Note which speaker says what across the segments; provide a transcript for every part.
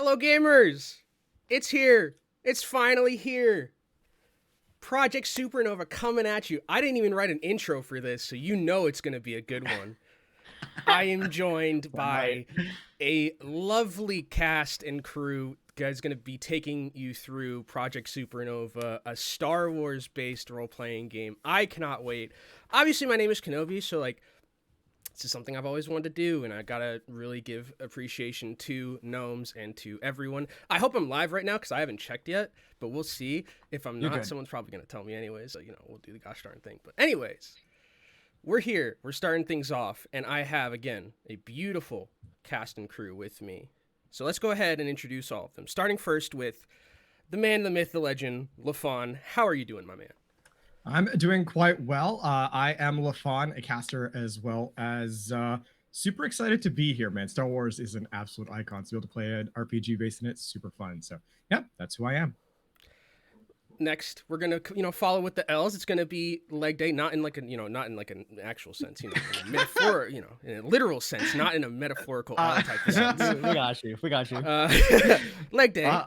Speaker 1: Hello, gamers! It's here. It's finally here. Project Supernova coming at you. I didn't even write an intro for this, so you know it's going to be a good one. I am joined by a lovely cast and crew. Guys, going to be taking you through Project Supernova, a Star Wars-based role-playing game. I cannot wait. Obviously, my name is Kenobi, so this is something I've always wanted to do, and I gotta really give appreciation to Gnomes and to everyone. I hope I'm live right now, because I haven't checked yet, but we'll see. If I'm not, someone's probably gonna tell me anyways, so, we'll do the gosh darn thing. But anyways, we're here. We're starting things off, and I have, again, a beautiful cast and crew with me. So let's go ahead and introduce all of them, starting first with the man, the myth, the legend, LaFawn. How are you doing, my man?
Speaker 2: I'm doing quite well. I am LaFawn, a caster, as well as super excited to be here, man. Star Wars is an absolute icon. To be able to play an RPG based in it's super fun. So, yeah, that's who I am.
Speaker 1: Next, we're gonna follow with the L's. It's gonna be leg day, not in like an an actual sense, in a metaphor, in a literal sense, not in a metaphorical L type of sense.
Speaker 3: We got you.
Speaker 1: Leg day.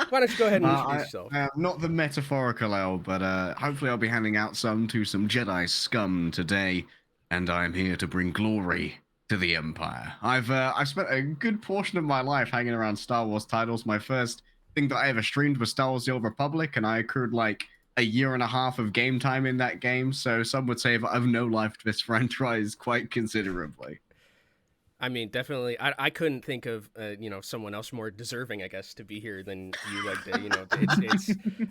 Speaker 1: Why don't you go ahead and introduce yourself?
Speaker 4: Not the metaphorical L, but hopefully I'll be handing out some Jedi scum today, and I'm here to bring glory to the Empire. I've spent a good portion of my life hanging around Star Wars titles. My first thing that I ever streamed was Star Wars: The Old Republic, and I accrued like a year and a half of game time in that game. So some would say I've no-lifed this franchise quite considerably.
Speaker 1: I mean, definitely. I couldn't think of someone else more deserving, I guess, to be here than you.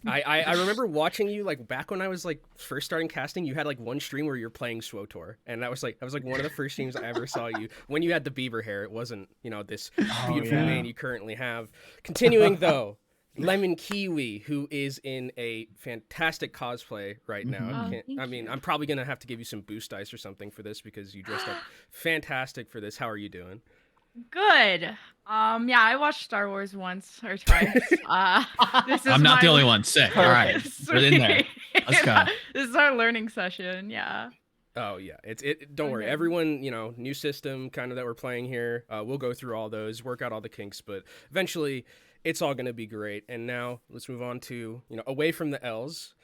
Speaker 1: I remember watching you back when I was first starting casting. You had one stream where you're playing SWTOR, and that was one of the first streams I ever saw you when you had the beaver hair. It wasn't this beautiful mane you currently have. Continuing though. Lemon Kiwi, who is in a fantastic cosplay right now. I'm probably going to have to give you some boost dice or something for this because you dressed up fantastic for this. How are you doing?
Speaker 5: Good. I watched Star Wars once or twice.
Speaker 6: I'm not the only one. Sick. All right. Get in there. Let's go.
Speaker 5: This is our learning session. Yeah.
Speaker 1: Oh yeah, don't worry. Everyone, new system kind of that we're playing here. We'll go through all those, work out all the kinks, but eventually it's all going to be great. And now let's move on to, away from the L's.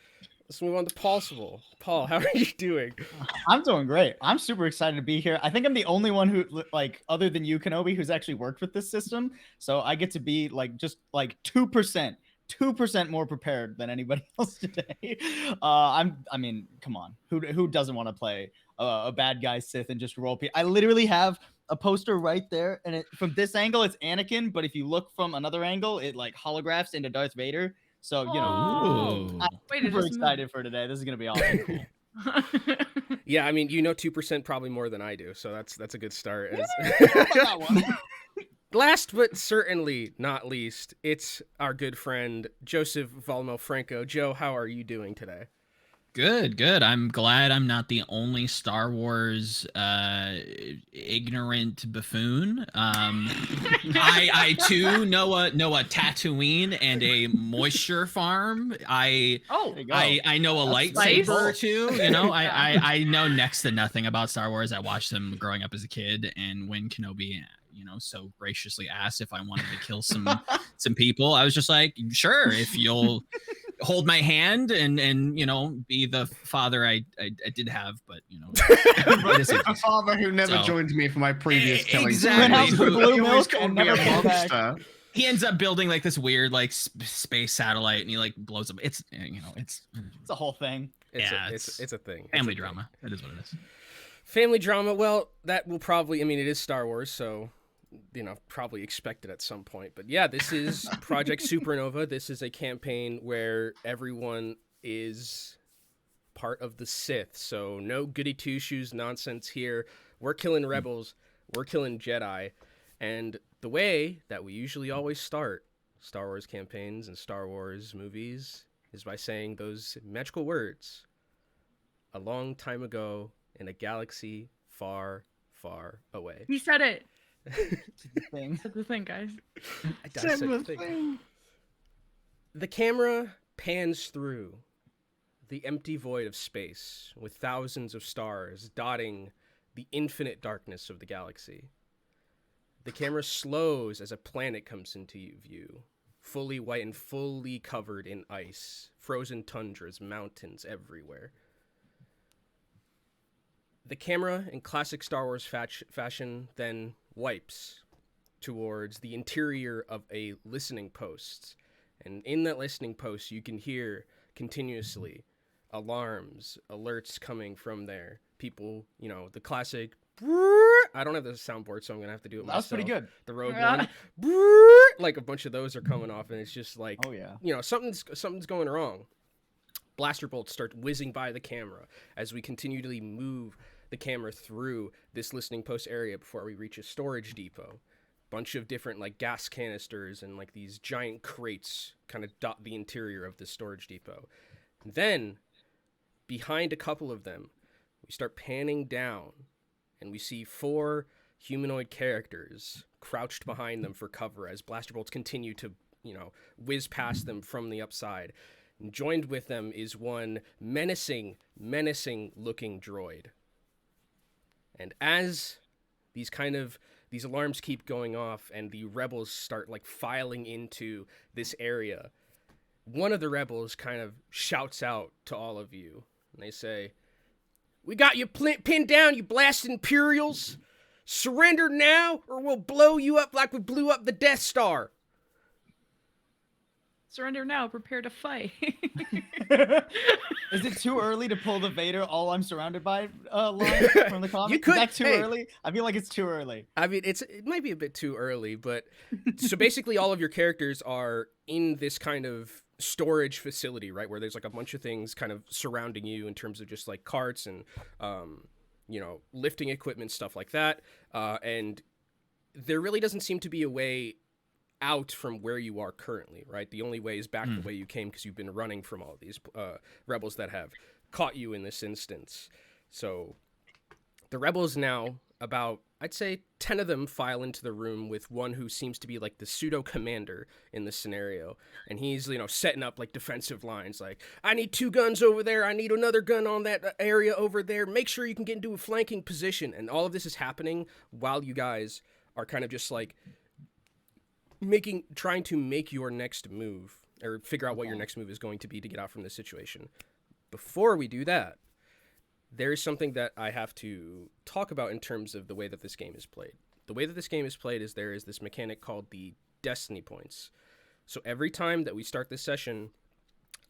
Speaker 1: Let's move on to Paulsable. Paul, how are you doing?
Speaker 3: I'm doing great. I'm super excited to be here. I think I'm the only one who, other than you, Kenobi, who's actually worked with this system. So I get to be just 2% more prepared than anybody else today. I mean, come on. Who doesn't want to play a bad guy Sith and just roll? I literally have a poster right there, and from this angle it's Anakin, but if you look from another angle, it holographs into Darth Vader. So I'm super excited for today. This is gonna be awesome. Cool.
Speaker 1: Yeah, I mean, 2% probably more than I do, so that's a good start.
Speaker 3: That one.
Speaker 1: Last but certainly not least, it's our good friend Joseph Valmel Franco. Joe, how are you doing today?
Speaker 6: Good. I'm glad I'm not the only Star Wars ignorant buffoon. I too know a Tatooine and a moisture farm. I know a lightsaber or two. I know next to nothing about Star Wars. I watched them growing up as a kid, and when Kenobi so graciously asked if I wanted to kill some people, I was just like, sure, if you'll hold my hand and be the father I did have, but
Speaker 4: a father who never joined me for my previous killing.
Speaker 6: Exactly.
Speaker 3: Blue milk and never came back.
Speaker 6: He ends up building this weird space satellite, and he blows up. It's it's
Speaker 3: a whole thing.
Speaker 1: It's a thing.
Speaker 6: Family drama. That is what it is.
Speaker 1: Family drama. Well, that will probably. It is Star Wars, so probably expected at some point. But yeah, this is Project Supernova. This is a campaign where everyone is part of the Sith. So no goody two-shoes nonsense here. We're killing rebels. We're killing Jedi. And the way that we usually always start Star Wars campaigns and Star Wars movies is by saying those magical words. A long time ago in a galaxy far, far away.
Speaker 5: He said it.
Speaker 3: It's
Speaker 5: the thing, guys.
Speaker 1: The camera pans through the empty void of space with thousands of stars dotting the infinite darkness of the galaxy. The camera slows as a planet comes into view, fully white and fully covered in ice, frozen tundras, mountains everywhere. The camera, in classic Star Wars fashion, then wipes towards the interior of a listening post. And in that listening post, you can hear continuously alarms, alerts coming from there. People, you know, the classic... I don't have the soundboard, so I'm going to have to do it myself.
Speaker 3: That's pretty good.
Speaker 1: The Rogue One. Like a bunch of those are coming off, and it's just like,
Speaker 3: oh yeah,
Speaker 1: you know, something's going wrong. Blaster bolts start whizzing by the camera as we continually move the camera through this listening post area before we reach a storage depot. Bunch of different like gas canisters and like these giant crates kind of dot the interior of the storage depot. And then behind a couple of them, we start panning down and we see 4 humanoid characters crouched behind them for cover as blaster bolts continue to, you know, whiz past them from the upside. And joined with them is one menacing looking droid. And as these alarms keep going off and the rebels start like filing into this area, one of the rebels kind of shouts out to all of you. And they say, "We got you pinned down, you blasted Imperials. Surrender now or we'll blow you up like we blew up the Death Star."
Speaker 5: Surrender now, prepare to fight.
Speaker 3: Is it too early to pull the Vader "all I'm surrounded by" line from the comic?
Speaker 1: You could,
Speaker 3: Is that too
Speaker 1: hey.
Speaker 3: early? I feel like it's too early.
Speaker 1: I mean, it might be a bit too early, but so basically all of your characters are in this kind of storage facility, right, where there's like a bunch of things kind of surrounding you in terms of just like carts and you know, lifting equipment, stuff like that, and there really doesn't seem to be a way out from where you are currently, right? The only way is back the way you came because you've been running from all these rebels that have caught you in this instance. So the rebels now, about, I'd say 10 of them file into the room with one who seems to be like the pseudo commander in this scenario. And he's, you know, setting up like defensive lines like, "I need 2 guns over there. I need another gun on that area over there. Make sure you can get into a flanking position." And all of this is happening while you guys are kind of just like trying to make your next move or figure out what your next move is going to be to get out from this situation. Before we do that, there is something that I have to talk about in terms of the way that this game is played. The way that this game is played is there is this mechanic called the Destiny points. So every time that we start this session,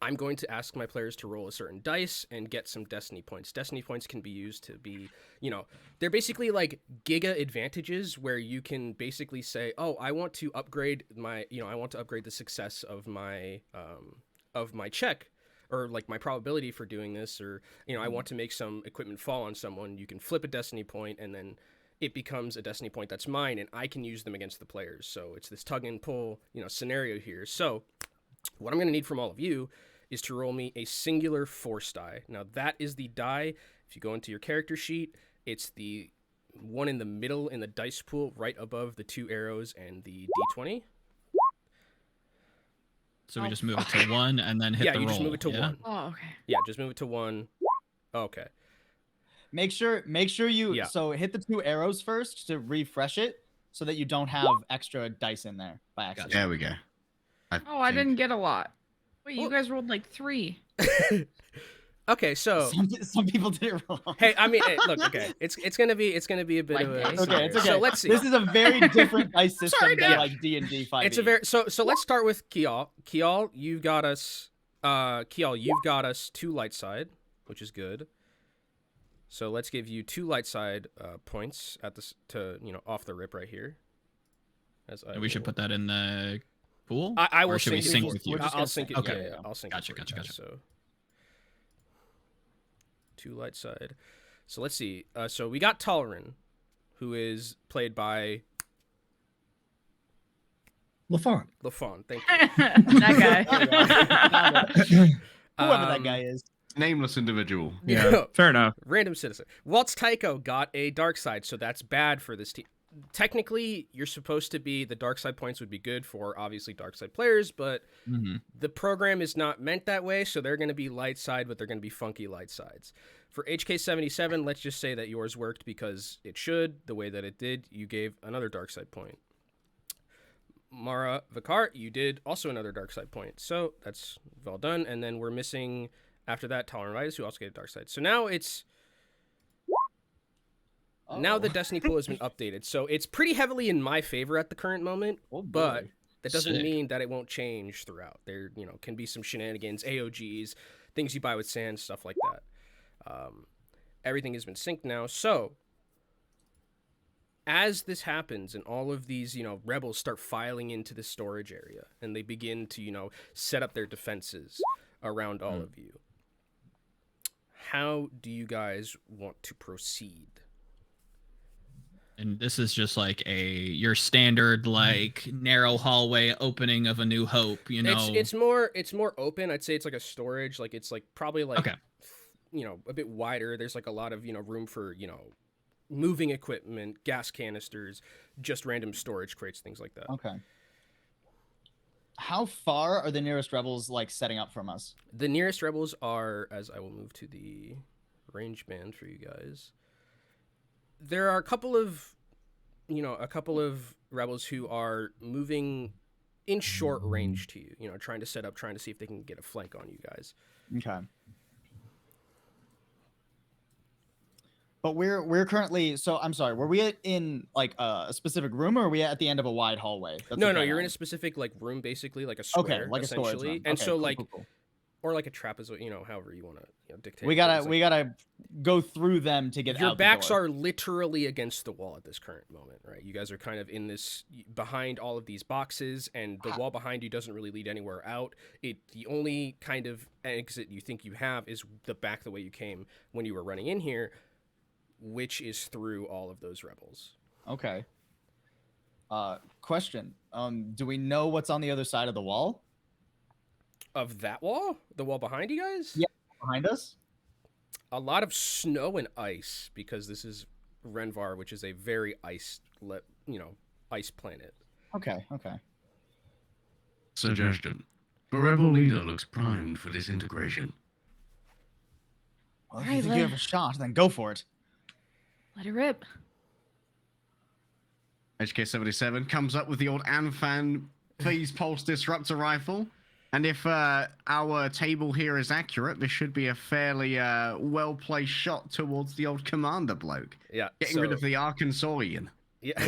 Speaker 1: I'm going to ask my players to roll a certain dice and get some Destiny points. Destiny points can be used to be, you know, they're basically like giga advantages where you can basically say, "Oh, I want to upgrade the success of my check, or like my probability for doing this, or, you know, I want to make some equipment fall on someone." You can flip a Destiny point and then it becomes a Destiny point that's mine and I can use them against the players. So it's this tug and pull, you know, scenario here. So what I'm going to need from all of you is to roll me a singular force die. Now that is the die. If you go into your character sheet, it's the one in the middle in the dice pool right above the 2 arrows and the D20.
Speaker 6: So we just move it to 1 and then hit the roll.
Speaker 1: Yeah, you just move it to 1.
Speaker 5: Oh, okay.
Speaker 1: Yeah, just move it to 1. Okay.
Speaker 3: Make sure you so hit the 2 arrows first to refresh it so that you don't have extra dice in there by accident.
Speaker 4: There we go.
Speaker 5: I didn't get a lot. Wait, you guys rolled like 3.
Speaker 1: Okay, so
Speaker 3: some people did it wrong.
Speaker 1: Hey, I mean, look, okay, it's gonna be a bit
Speaker 5: Like
Speaker 1: of a
Speaker 5: dice.
Speaker 3: Okay, it's okay.
Speaker 1: So let's see.
Speaker 3: This is a very different dice system than like D&D 5e.
Speaker 1: It's a very so let's start with Kial. Kial, you've got us 2 light side, which is good. So let's give you 2 light side points at this to, you know, off the rip right here.
Speaker 6: And we should put that in the pool.
Speaker 1: I will
Speaker 6: or should we sync with you?
Speaker 1: I'll sync it.
Speaker 6: Okay.
Speaker 1: Yeah, I'll sync
Speaker 6: Gotcha,
Speaker 1: it. For you
Speaker 6: gotcha.
Speaker 1: guys, so 2 light side. So let's see. So we got Talrin, who is played by
Speaker 2: LaFawn.
Speaker 1: LaFawn. Thank
Speaker 5: That guy.
Speaker 3: Whoever that guy is.
Speaker 4: Nameless individual.
Speaker 2: Yeah, fair enough.
Speaker 1: Random citizen. Waltz Tycho got a dark side, so that's bad for this team. Technically, you're supposed to be, the dark side points would be good for obviously dark side players, but the program is not meant that way, so they're going to be light side, but they're going to be funky light sides. For HK77, let's just say that yours worked because it should, the way that it did. You gave another dark side point. Mara Vikar, you did also another dark side point. So that's well done. And then we're missing, after that, Tolerant who also gave a dark side. So now it's... Now the Destiny pool has been updated. So it's pretty heavily in my favor at the current moment, but that doesn't mean that it won't change throughout. There, can be some shenanigans, AOGs, things you buy with sand, stuff like that. Everything has been synced now. So as this happens and all of these, rebels start filing into the storage area and they begin to, set up their defenses around all of you, how do you guys want to proceed?
Speaker 6: And this is just like your standard narrow hallway opening of A New Hope,
Speaker 1: It's more open. I'd say it's like a storage, it's probably
Speaker 6: okay.
Speaker 1: A bit wider. There's a lot of room for moving equipment, gas canisters, just random storage crates, things like that.
Speaker 3: Okay. How far are the nearest rebels setting up from us?
Speaker 1: The nearest rebels are, as I will move to the range band for you guys. There are a couple of rebels who are moving in short range to you, trying to set up, trying to see if they can get a flank on you guys.
Speaker 3: Okay. But we're currently, so I'm sorry, were we in a specific room, or are we at the end of a wide hallway?
Speaker 1: No, you're in a specific room, basically, like a square,
Speaker 3: okay, like
Speaker 1: essentially.
Speaker 3: A storage room.
Speaker 1: And
Speaker 3: okay,
Speaker 1: so
Speaker 3: cool.
Speaker 1: or like a trapezoid, however you want to dictate.
Speaker 3: We gotta go through them to get out.
Speaker 1: Your backs are literally against the wall at this current moment, right? You guys are kind of in this behind all of these boxes, and the wall behind you doesn't really lead anywhere out. The only kind of exit you think you have is the back the way you came when you were running in here, which is through all of those rebels.
Speaker 3: Okay. Question. Do we know what's on the other side of the wall?
Speaker 1: Of that wall? The wall behind you guys?
Speaker 3: Yeah, behind us?
Speaker 1: A lot of snow and ice, because this is Rhen Var, which is a very ice planet.
Speaker 3: Okay.
Speaker 4: Suggestion. The rebel leader looks primed for disintegration.
Speaker 3: Well, if you think you have a shot, then go for it.
Speaker 5: Let it rip.
Speaker 4: HK77 comes up with the old Anfan phase pulse disruptor rifle. And if our table here is accurate, this should be a fairly well-placed shot towards the old commander bloke.
Speaker 1: Yeah.
Speaker 4: Getting rid of the Arkansasian.
Speaker 1: Yeah.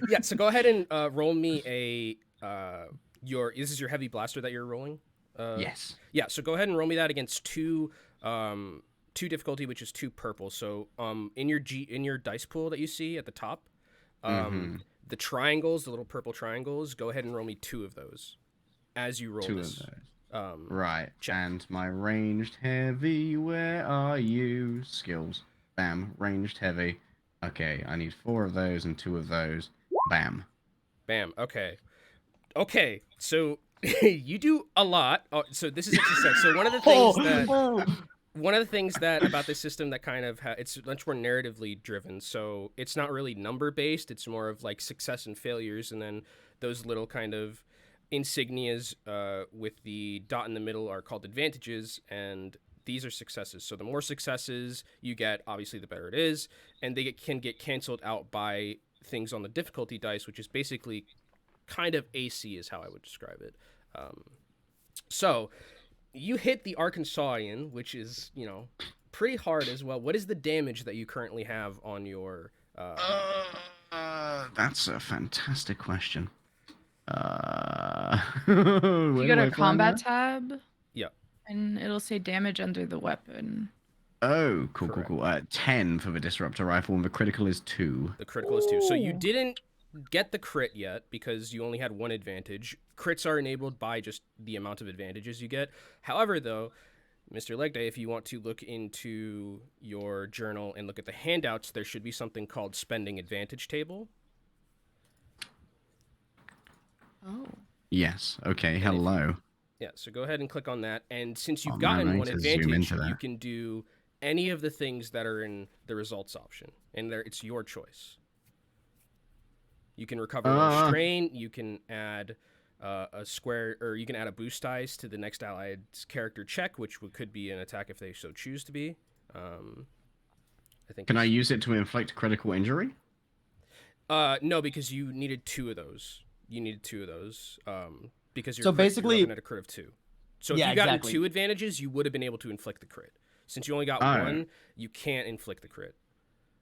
Speaker 1: Yeah, so go ahead and roll me this is your heavy blaster that you're rolling?
Speaker 4: Yes.
Speaker 1: Yeah, so go ahead and roll me that against two difficulty, which is 2 purple. So in your dice pool that you see at the top, the triangles, the little purple triangles, go ahead and roll me 2 of those as you roll
Speaker 4: 2
Speaker 1: this.
Speaker 4: of those. Right.
Speaker 1: Check.
Speaker 4: And my ranged heavy, where are you? Skills. Bam. Ranged heavy. Okay, I need 4 of those and 2 of those. Bam.
Speaker 1: Bam. Okay. So you do a lot. Oh, so this is interesting. So one of the things that about this system that kind of it's much more narratively driven. So it's not really number based. It's more of success and failures, and then those little kind of insignias with the dot in the middle are called advantages, and these are successes. So the more successes you get, obviously the better it is, and they can get canceled out by things on the difficulty dice, which is basically kind of AC is how I would describe it. So you hit the Arkansasian, which is pretty hard as well. What is the damage that you currently have on your
Speaker 4: That's a fantastic question.
Speaker 5: You go to combat tab.
Speaker 1: Yeah.
Speaker 5: And it'll say damage under the weapon.
Speaker 4: Oh, cool. 10 for the disruptor rifle, and the critical is 2.
Speaker 1: The critical is 2. So you didn't get the crit yet because you only had 1 advantage. Crits are enabled by just the amount of advantages you get. However, though, Mr. Legday, if you want to look into your journal and look at the handouts, there should be something called spending advantage table.
Speaker 5: Oh.
Speaker 4: Yes. Okay. Hello.
Speaker 1: Yeah. So go ahead and click on that. And since you've
Speaker 4: Oh,
Speaker 1: gotten
Speaker 4: man, I
Speaker 1: 1
Speaker 4: need to zoom
Speaker 1: advantage,
Speaker 4: into that.
Speaker 1: you can do any of the things that are in the results option. And it's your choice. You can recover a strain. You can add a square, or you can add a boost dice to the next allied's character check, which could be an attack if they so choose to be. I think.
Speaker 4: Can I use it to inflict critical injury?
Speaker 1: No, because you needed 2 of those. You needed 2 of those. Because you're
Speaker 3: So basically,
Speaker 1: you're up at a crit of 2. So if
Speaker 3: Yeah,
Speaker 1: you got
Speaker 3: exactly.
Speaker 1: 2 advantages, you would have been able to inflict the crit. Since you only got
Speaker 4: Oh.
Speaker 1: 1, you can't inflict the crit.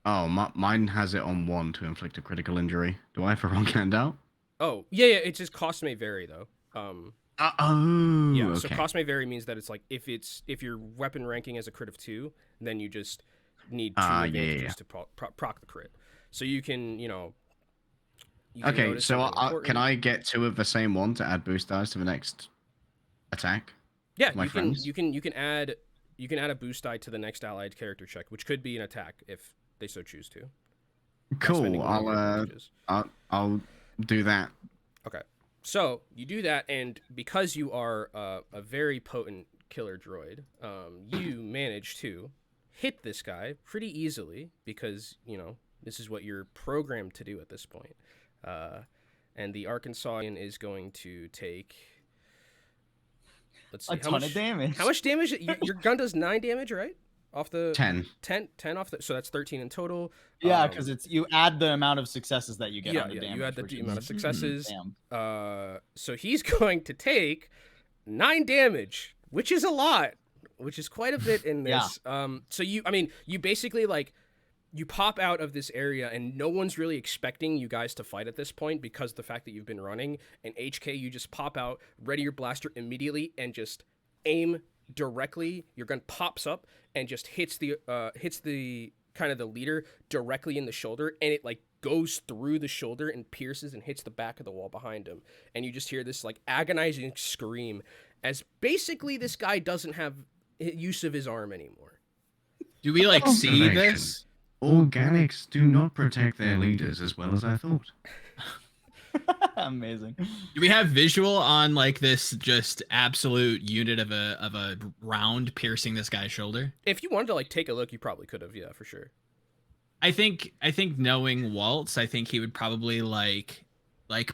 Speaker 4: Oh, mine has it on 1 to inflict a critical injury. Do I have a wrong handout?
Speaker 1: Oh, yeah. It just cost may vary though.
Speaker 4: Oh,
Speaker 1: Yeah.
Speaker 4: okay.
Speaker 1: So cost may vary means that it's like if your weapon ranking is a crit of 2, then you just need 2 advantages to proc the crit. So you can, you can
Speaker 4: Okay,
Speaker 1: notice
Speaker 4: so
Speaker 1: something important.
Speaker 4: can I get 2 of the same one to add boost dice to the next attack?
Speaker 1: Yeah,
Speaker 4: my friends?
Speaker 1: you can add a boost die to the next allied character check, which could be an attack if they so choose to.
Speaker 4: Cool. I'll do that.
Speaker 1: Okay. So you do that, and because you are a very potent killer droid, you manage to hit this guy pretty easily because this is what you're programmed to do at this point. And the Arkansasian is going to take. Let's see,
Speaker 3: a ton of damage.
Speaker 1: How much damage? Your gun does 9 damage, right? Off the
Speaker 4: 10.
Speaker 1: 10 off the. So that's 13 in total.
Speaker 3: Yeah, because you add the amount of successes that you get.
Speaker 1: Yeah,
Speaker 3: on the damage,
Speaker 1: you add the amount of successes.
Speaker 3: Damn.
Speaker 1: So he's going to take 9 damage, which is a lot, which is quite a bit in this. So you basically you pop out of this area and no one's really expecting you guys to fight at this point because of the fact that you've been running. And HK, you just pop out, ready your blaster immediately, and just aim directly. Your gun pops up and just hits the kind of the leader directly in the shoulder, and it goes through the shoulder and pierces and hits the back of the wall behind him. And you just hear this agonizing scream as basically this guy doesn't have use of his arm anymore.
Speaker 6: Do we see this?
Speaker 4: Organics do not protect their leaders as well as I thought.
Speaker 3: Amazing.
Speaker 6: Do we have visual on this just absolute unit of a round piercing this guy's shoulder?
Speaker 1: If you wanted to take a look, you probably could have, yeah, for sure.
Speaker 6: I think knowing Waltz, I think he would probably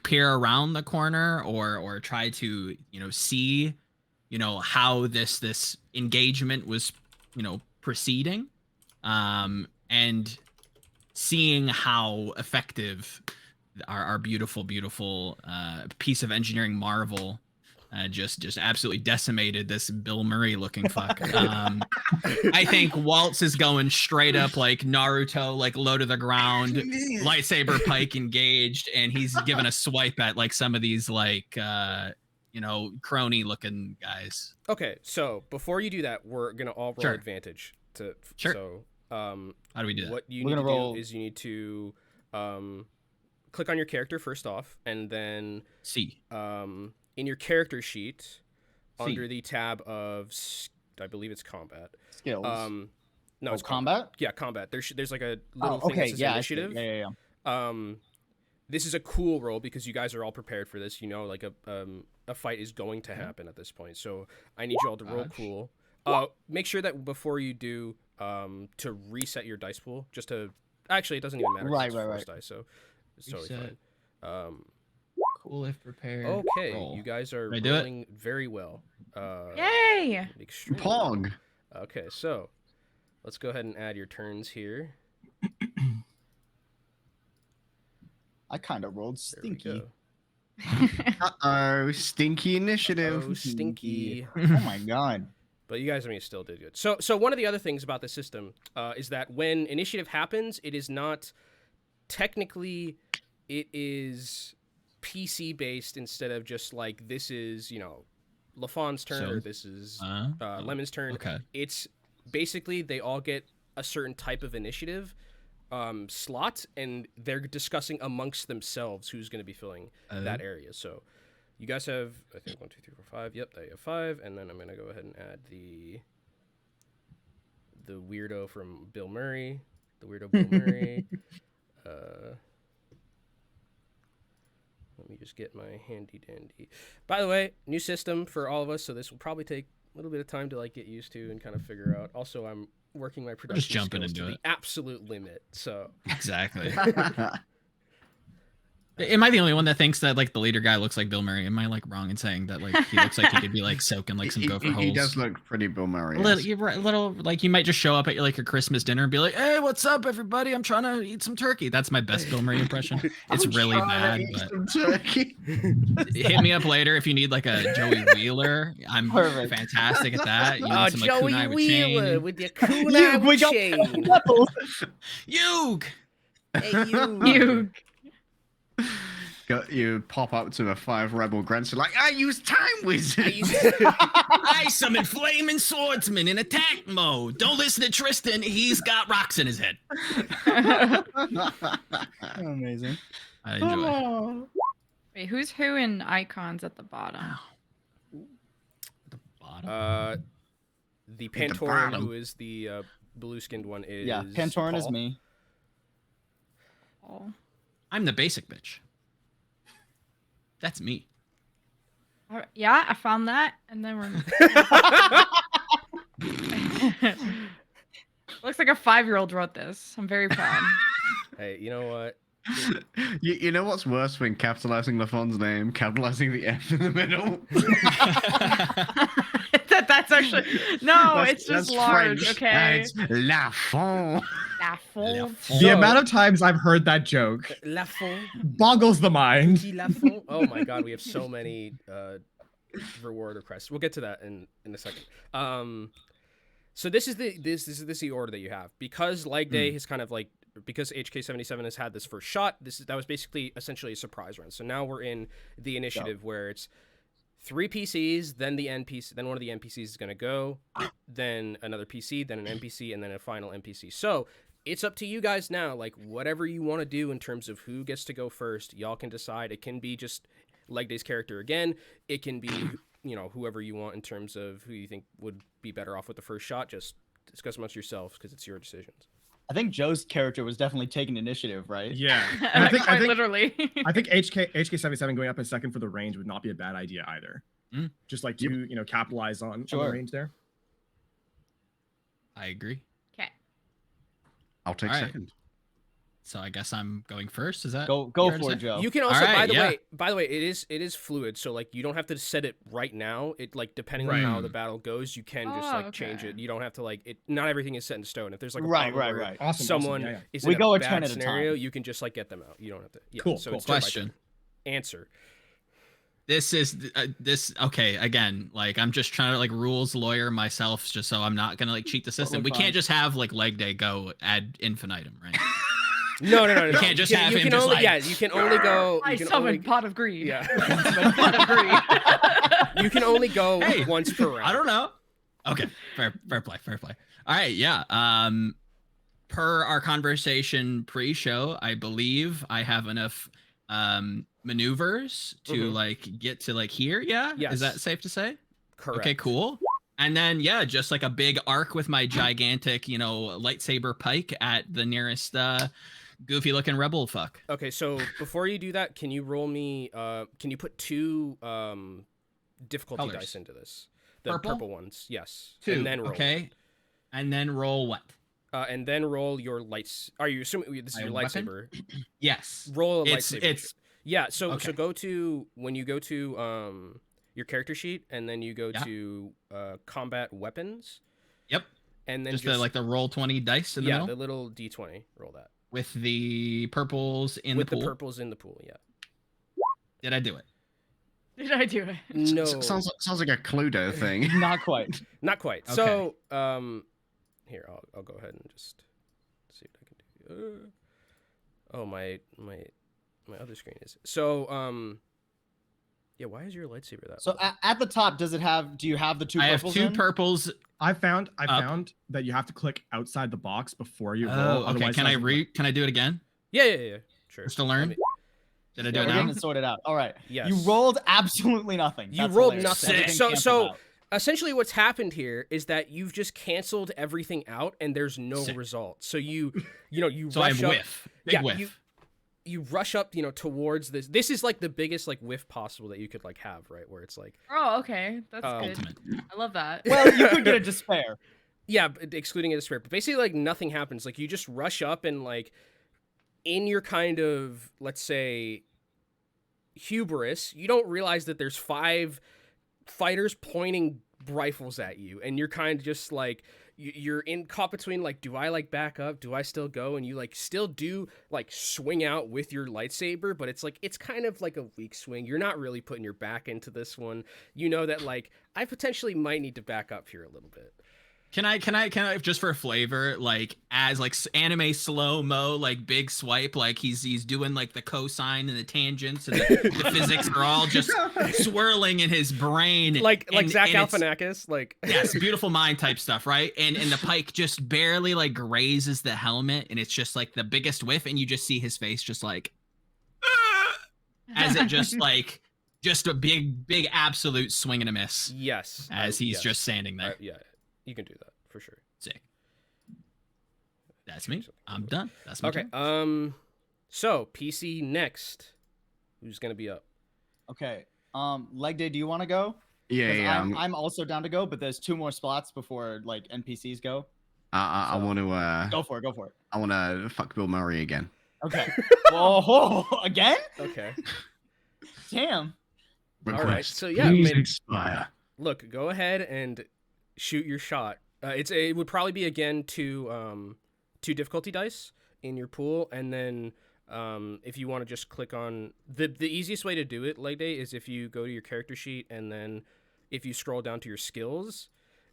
Speaker 6: peer around the corner or try to see how this engagement was proceeding, and seeing how effective our beautiful piece of engineering marvel just absolutely decimated this Bill Murray looking fuck. I think Waltz is going straight up Naruto, low to the ground, lightsaber pike engaged, and he's giving a swipe at some of these crony looking guys.
Speaker 1: Okay, so before you do that, we're gonna all roll advantage to so
Speaker 6: how do we do that?
Speaker 1: What you need to do is you need to click on your character first off, and then
Speaker 6: C.
Speaker 1: In your character sheet, under the tab of, I believe it's combat.
Speaker 3: Skills.
Speaker 1: No, it's
Speaker 3: combat.
Speaker 1: Yeah, combat. There's a little thing that says initiative.
Speaker 3: Yeah.
Speaker 1: This is a cool roll because you guys are all prepared for this. A fight is going to happen at this point. So I need you all to roll cool. Make sure that before you do, to reset your dice pool. Just to actually, it doesn't even matter.
Speaker 3: Right.
Speaker 1: Dice, so it's totally fine.
Speaker 6: Cool if prepared.
Speaker 1: Okay,
Speaker 6: roll.
Speaker 1: you guys are
Speaker 6: I do it?
Speaker 1: rolling very well.
Speaker 5: Yay!
Speaker 1: Extremely
Speaker 4: Pog.
Speaker 1: well. Okay, so let's go ahead and add your turns here.
Speaker 3: I kind of rolled
Speaker 1: There we
Speaker 3: stinky.
Speaker 1: go.
Speaker 4: Uh-oh, stinky initiative.
Speaker 1: Oh, stinky.
Speaker 3: Oh my god.
Speaker 1: But you guys, still did good. So one of the other things about the system is that when initiative happens, it is not technically, it is PC based instead of just this is LaFawn's turn or this is Lemon's turn.
Speaker 6: Okay.
Speaker 1: It's basically they all get a certain type of initiative slot, and they're discussing amongst themselves who's going to be filling that area. So you guys have, I think, 1, 2, 3, 4, 5. Yep, you have 5, and then I'm going to go ahead and add the weirdo from Bill Murray. The weirdo Bill Murray. Let me just get my handy dandy. By the way, new system for all of us, so this will probably take a little bit of time to get used to and kind of figure out. Also, I'm working my production
Speaker 6: just jumping
Speaker 1: skills
Speaker 6: into
Speaker 1: to
Speaker 6: it.
Speaker 1: the absolute limit. So
Speaker 6: Exactly. Am I the only one that thinks that like the leader guy looks like Bill Murray? Am I like wrong in saying that like he looks like he could be like soaking like some gopher holes?
Speaker 4: He does look pretty Bill Murray.
Speaker 6: A little like you might just show up at like your Christmas dinner and be like, "Hey, what's up, everybody? I'm trying to eat some turkey." That's my best Bill Murray impression. It's really bad, but
Speaker 4: turkey.
Speaker 6: hit me up later if you need like a Joey Wheeler. I'm fantastic at that. You need some, like,
Speaker 1: Joey
Speaker 6: kunai
Speaker 1: Wheeler with your kunai
Speaker 3: Yeah, we
Speaker 1: with
Speaker 3: got
Speaker 1: chain.
Speaker 6: Yug!
Speaker 1: Hey, you.
Speaker 5: You.
Speaker 4: You pop up to the 5 rebel grunts like, I use time wizard.
Speaker 6: I summon flaming swordsman in attack mode. Don't listen to Tristan. He's got rocks in his head.
Speaker 3: Amazing.
Speaker 6: I enjoy it.
Speaker 5: Wait, who's who in icons at the bottom?
Speaker 6: The bottom.
Speaker 1: The Pantoran,
Speaker 4: bottom.
Speaker 1: who is the blue-skinned one, is
Speaker 3: Yeah, Pantoran is
Speaker 1: Paul.
Speaker 3: me.
Speaker 5: Oh.
Speaker 6: I'm the basic bitch. That's me.
Speaker 5: Yeah, I found that, and then we're. Looks like a 5-year-old wrote this. I'm very proud.
Speaker 1: Hey, you know what?
Speaker 4: You know what's worse when capitalizing Lafon's name, capitalizing the F in the middle?
Speaker 5: That's actually no. It's just
Speaker 4: that's
Speaker 5: large.
Speaker 4: French.
Speaker 5: Okay.
Speaker 4: It's Lafon.
Speaker 2: The amount of times I've heard that joke
Speaker 1: Lafon.
Speaker 2: boggles the mind.
Speaker 1: Lafon. Oh my god, we have so many reward requests. We'll get to that in a second. So this is the order that you have, because Leg Day is kind of like, because HK77 has had this first shot. That was basically essentially a surprise run. So now we're in the initiative where it's 3 PCs, then the NPC, then one of the NPCs is going to go, then another PC, then an NPC, and then a final NPC. So it's up to you guys now, like whatever you want to do in terms of who gets to go first, y'all can decide. It can be just Leg Day's character again. It can be, you know, whoever you want in terms of who you think would be better off with the first shot. Just discuss amongst yourselves because it's your decisions.
Speaker 3: I think Joe's character was definitely taking initiative, right?
Speaker 2: Yeah. And I think
Speaker 5: literally.
Speaker 2: I think HK77 going up in second for the range would not be a bad idea either. Just like to, you know, capitalize on the range there.
Speaker 6: I agree.
Speaker 5: Okay.
Speaker 4: I'll take
Speaker 6: All right.
Speaker 4: second.
Speaker 6: So I guess I'm going first. Is that
Speaker 3: Go
Speaker 6: fair to
Speaker 3: for
Speaker 6: say?
Speaker 3: it, Joe.
Speaker 1: You can also,
Speaker 6: All right,
Speaker 1: by the way, it is fluid. So like, you don't have to set it right now. It like, depending on how the battle goes, you can just like change it. You don't have to like it. Not everything is set in stone. If there's like a
Speaker 3: right.
Speaker 2: Awesome.
Speaker 1: someone
Speaker 2: Yeah.
Speaker 1: is
Speaker 3: We
Speaker 1: in
Speaker 3: go
Speaker 1: a
Speaker 3: a turn
Speaker 1: bad
Speaker 3: at a
Speaker 1: scenario,
Speaker 3: time.
Speaker 1: you can just like get them out. You don't have to. Yeah.
Speaker 2: Cool,
Speaker 1: So
Speaker 2: cool.
Speaker 1: it's turn by
Speaker 6: Question.
Speaker 1: turn. Answer.
Speaker 6: This is this okay again, like I'm just trying to like rules lawyer myself just so I'm not gonna like cheat the system. We can't just have like Leg Day go ad infinitum, right?
Speaker 1: No.
Speaker 6: You can't just have him just
Speaker 1: only,
Speaker 6: like,
Speaker 1: yeah, you can only go.
Speaker 5: I
Speaker 1: You can
Speaker 5: summoned
Speaker 1: only,
Speaker 5: Pot of Greed.
Speaker 1: yeah.
Speaker 5: Pot of Greed.
Speaker 1: You can only go
Speaker 6: Hey,
Speaker 1: once per round.
Speaker 6: I don't know. Okay, fair play. All right, yeah. Per our conversation pre-show, I believe I have enough maneuvers to like get to like here. Yeah.
Speaker 1: Yes.
Speaker 6: Is that safe to say?
Speaker 1: Correct.
Speaker 6: Okay, cool. And then yeah, just like a big arc with my gigantic, you know, lightsaber pike at the nearest goofy looking rebel fuck.
Speaker 1: Okay, so before you do that, can you roll me? Can you put 2 difficulty
Speaker 6: Colors.
Speaker 1: dice into this? The
Speaker 6: Purple?
Speaker 1: purple ones, yes.
Speaker 6: 2.
Speaker 1: And then roll.
Speaker 6: Okay. And then roll what?
Speaker 1: And then roll your lights. Are you assuming this is
Speaker 6: My
Speaker 1: your
Speaker 6: weapon?
Speaker 1: lightsaber?
Speaker 6: Yes.
Speaker 1: Roll a
Speaker 6: It's
Speaker 1: lightsaber. Yeah. So
Speaker 6: okay.
Speaker 1: go to when you go to your character sheet, and then you go to combat weapons.
Speaker 6: Yep.
Speaker 1: And then
Speaker 6: just the roll 20 dice in the middle
Speaker 1: the little d20. Roll that
Speaker 6: with the purples in
Speaker 1: with
Speaker 6: the pool.
Speaker 1: the purples in the pool. Yeah.
Speaker 6: Did I do it?
Speaker 5: Did I do it?
Speaker 1: No.
Speaker 4: Sounds like a Cluedo thing.
Speaker 3: Not quite.
Speaker 1: Not quite.
Speaker 6: Okay.
Speaker 1: So, here I'll go ahead and just see what I can do. Oh, my other screen is so. Yeah, why is your lightsaber that?
Speaker 3: So
Speaker 1: low?
Speaker 3: at the top, does it have? Do you have the 2
Speaker 6: I have
Speaker 3: purples?
Speaker 6: 2
Speaker 3: in?
Speaker 6: purples.
Speaker 2: I found that you have to click outside the box before you roll.
Speaker 6: Oh, okay.
Speaker 2: otherwise
Speaker 6: Can
Speaker 2: it
Speaker 6: I
Speaker 2: doesn't
Speaker 6: Can I do it again?
Speaker 1: Yeah. Sure.
Speaker 6: Just to learn? Did I do
Speaker 3: Yeah,
Speaker 6: it
Speaker 3: we're
Speaker 6: now?
Speaker 3: getting it sorted out. All right.
Speaker 1: Yes.
Speaker 3: You rolled absolutely nothing.
Speaker 1: You
Speaker 3: That's
Speaker 1: rolled
Speaker 3: hilarious.
Speaker 1: nothing.
Speaker 3: Everything
Speaker 1: So-
Speaker 3: canceled
Speaker 1: so-
Speaker 3: out.
Speaker 1: Essentially, what's happened here is that you've just canceled everything out, and there's no
Speaker 6: Sick.
Speaker 1: result. So you
Speaker 6: So I
Speaker 1: rush up.
Speaker 6: whiff. Big whiff.
Speaker 1: You rush up, towards this. This is like the biggest like whiff possible that you could like have, right? Where it's like,
Speaker 5: Oh, okay. That's good.
Speaker 6: Ultimate.
Speaker 5: I love that.
Speaker 3: Well, you could get a despair.
Speaker 1: yeah, but excluding a despair. But basically, like nothing happens. Like you just rush up and like in your kind of, let's say, hubris, you don't realize that there's 5 fighters pointing rifles at you, and you're kind of just like you're caught between like, do I like back up, do I still go? And you like still do like swing out with your lightsaber, but it's like it's kind of like a weak swing. You're not really putting your back into this one. You know that like I potentially might need to back up here a little bit.
Speaker 6: Can I just for flavor, like as like anime slow mo, like big swipe, like he's doing like the cosine and the tangents and the physics are all just swirling in his brain,
Speaker 1: like Zach Galifianakis, like
Speaker 6: yes, beautiful mind type stuff, right? And the pike just barely like grazes the helmet, and it's just like the biggest whiff, and you just see his face just like as it just like just a big absolute swing and a miss.
Speaker 1: Yes,
Speaker 6: as he's just standing there.
Speaker 1: Yeah. You can do that for sure.
Speaker 6: Sick. That's me. I'm done. That's my
Speaker 1: okay.
Speaker 6: turn.
Speaker 1: So PC next. Who's gonna be up?
Speaker 3: Okay. Leg Day, do you want to go?
Speaker 4: Yeah.
Speaker 3: I'm also down to go, but there's 2 more spots before like NPCs go.
Speaker 4: I want to.
Speaker 3: Go for it.
Speaker 4: I want to fuck Bill Murray again.
Speaker 3: Okay. Whoa, again?
Speaker 1: Okay.
Speaker 3: Damn.
Speaker 4: Request.
Speaker 1: All right. So yeah,
Speaker 4: Please expire.
Speaker 1: Look, go ahead and shoot your shot. It would probably be again 2 difficulty dice in your pool, and then if you want to just click on the easiest way to do it, Leg Day, is if you go to your character sheet, and then if you scroll down to your skills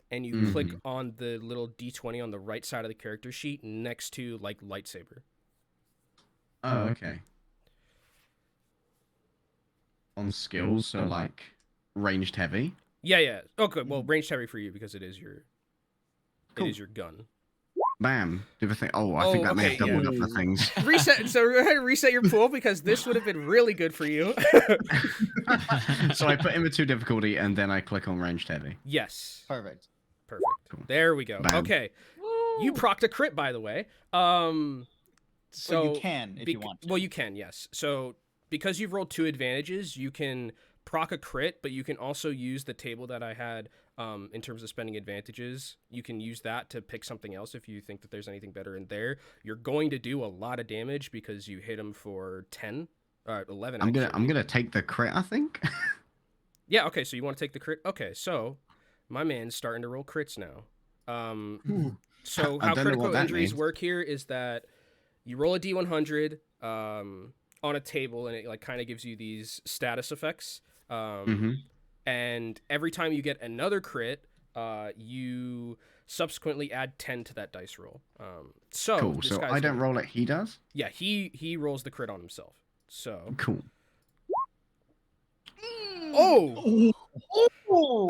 Speaker 1: and you click on the little D20 on the right side of the character sheet next to like lightsaber.
Speaker 4: Oh, okay. On skills, so like ranged heavy.
Speaker 1: Yeah. Okay, well, ranged heavy for you because it is your gun.
Speaker 4: Bam. Do the thing. Oh, I think that may have doubled up the things.
Speaker 1: Reset. So go ahead and reset your pool because this would have been really good for you.
Speaker 4: So I put in the 2 difficulty and then I click on ranged heavy.
Speaker 1: Yes.
Speaker 3: Perfect.
Speaker 1: Cool. There we go.
Speaker 4: Bam.
Speaker 1: Okay. You procced a crit, by the way. So
Speaker 3: well, you can if you want to.
Speaker 1: Well, you can, yes. So because you've rolled 2 advantages, you can proc a crit, but you can also use the table that I had in terms of spending advantages. You can use that to pick something else if you think that there's anything better in there. You're going to do a lot of damage because you hit him for 11.
Speaker 4: I'm gonna take the crit, I think.
Speaker 1: Yeah. Okay. So you want to take the crit? Okay. So my man's starting to roll crits now. So how critical injuries work here is that you roll a D100 on a table, and it like kind of gives you these status effects. And every time you get another crit, you subsequently add 10 to that dice roll. So
Speaker 4: cool. So I don't roll it, he does?
Speaker 1: Yeah, he rolls the crit on himself. So
Speaker 4: cool.
Speaker 1: Oh.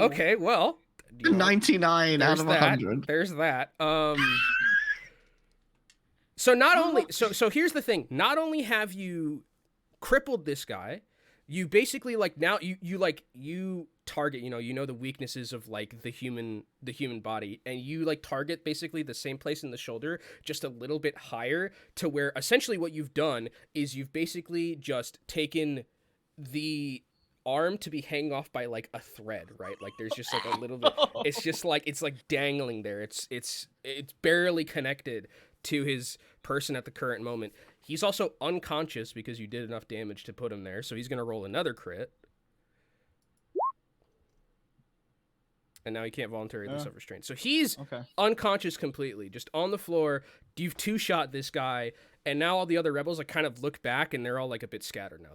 Speaker 1: Okay, well,
Speaker 4: 99 out of 100.
Speaker 1: There's that. So not only so here's the thing. Not only have you crippled this guy, you basically like now you target, you know the weaknesses of like the human body, and you like target basically the same place in the shoulder, just a little bit higher, to where essentially what you've done is you've basically just taken the arm to be hanging off by like a thread, right? Like there's just like a little bit, it's just like it's like dangling there. It's barely connected to his person at the current moment. He's also unconscious because you did enough damage to put him there, so he's going to roll another crit. And now he can't voluntarily self-restraint. So he's unconscious completely, just on the floor. You've 2-shot this guy, and now all the other rebels like kind of look back, and they're all like a bit scattered now.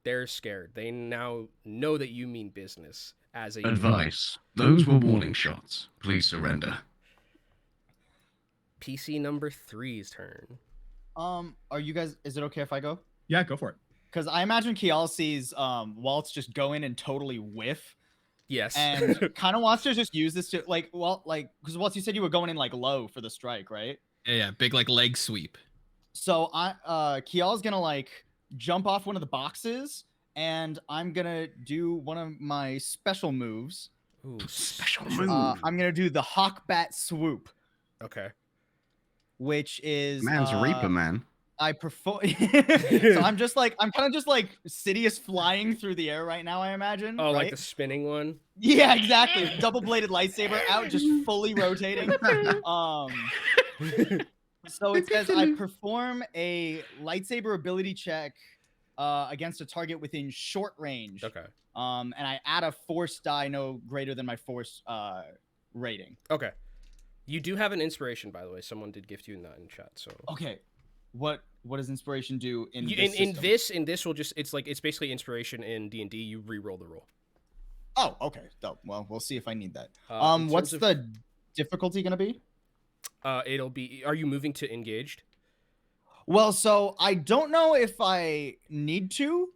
Speaker 1: They're scared. They now know that you mean business as a
Speaker 4: advice. Those were warning shots. Please surrender.
Speaker 1: PC number 3's turn.
Speaker 3: Are you guys? Is it okay if I go?
Speaker 2: Yeah, go for it.
Speaker 3: Because I imagine Kial sees Waltz just go in and totally whiff.
Speaker 1: Yes.
Speaker 3: And kind of wants to just use this to because Waltz, you said you were going in like low for the strike, right?
Speaker 6: Yeah, big like leg sweep.
Speaker 3: So Kial's gonna like jump off one of the boxes, and I'm gonna do one of my special moves.
Speaker 1: Ooh,
Speaker 4: special move.
Speaker 3: I'm gonna do the Hawk Bat Swoop.
Speaker 1: Okay.
Speaker 3: Which is
Speaker 4: man's Reaper, man.
Speaker 3: I prefer. So I'm kind of just like Sidious flying through the air right now, I imagine.
Speaker 1: Oh,
Speaker 3: right?
Speaker 1: like the spinning one?
Speaker 3: Yeah, exactly. Double-bladed lightsaber out, just fully rotating. So it says I perform a lightsaber ability check against a target within short range.
Speaker 1: Okay.
Speaker 3: And I add a force die no greater than my force rating.
Speaker 1: Okay. You do have an inspiration, by the way. Someone did gift you that in chat. So
Speaker 3: okay, what does inspiration do in
Speaker 1: this will just it's basically inspiration in D&D. You re-roll the roll.
Speaker 3: Oh, okay. So, well, we'll see if I need that. What's
Speaker 1: of,
Speaker 3: the difficulty gonna be?
Speaker 1: It'll be. Are you moving to engaged?
Speaker 3: Well, so I don't know if I need to,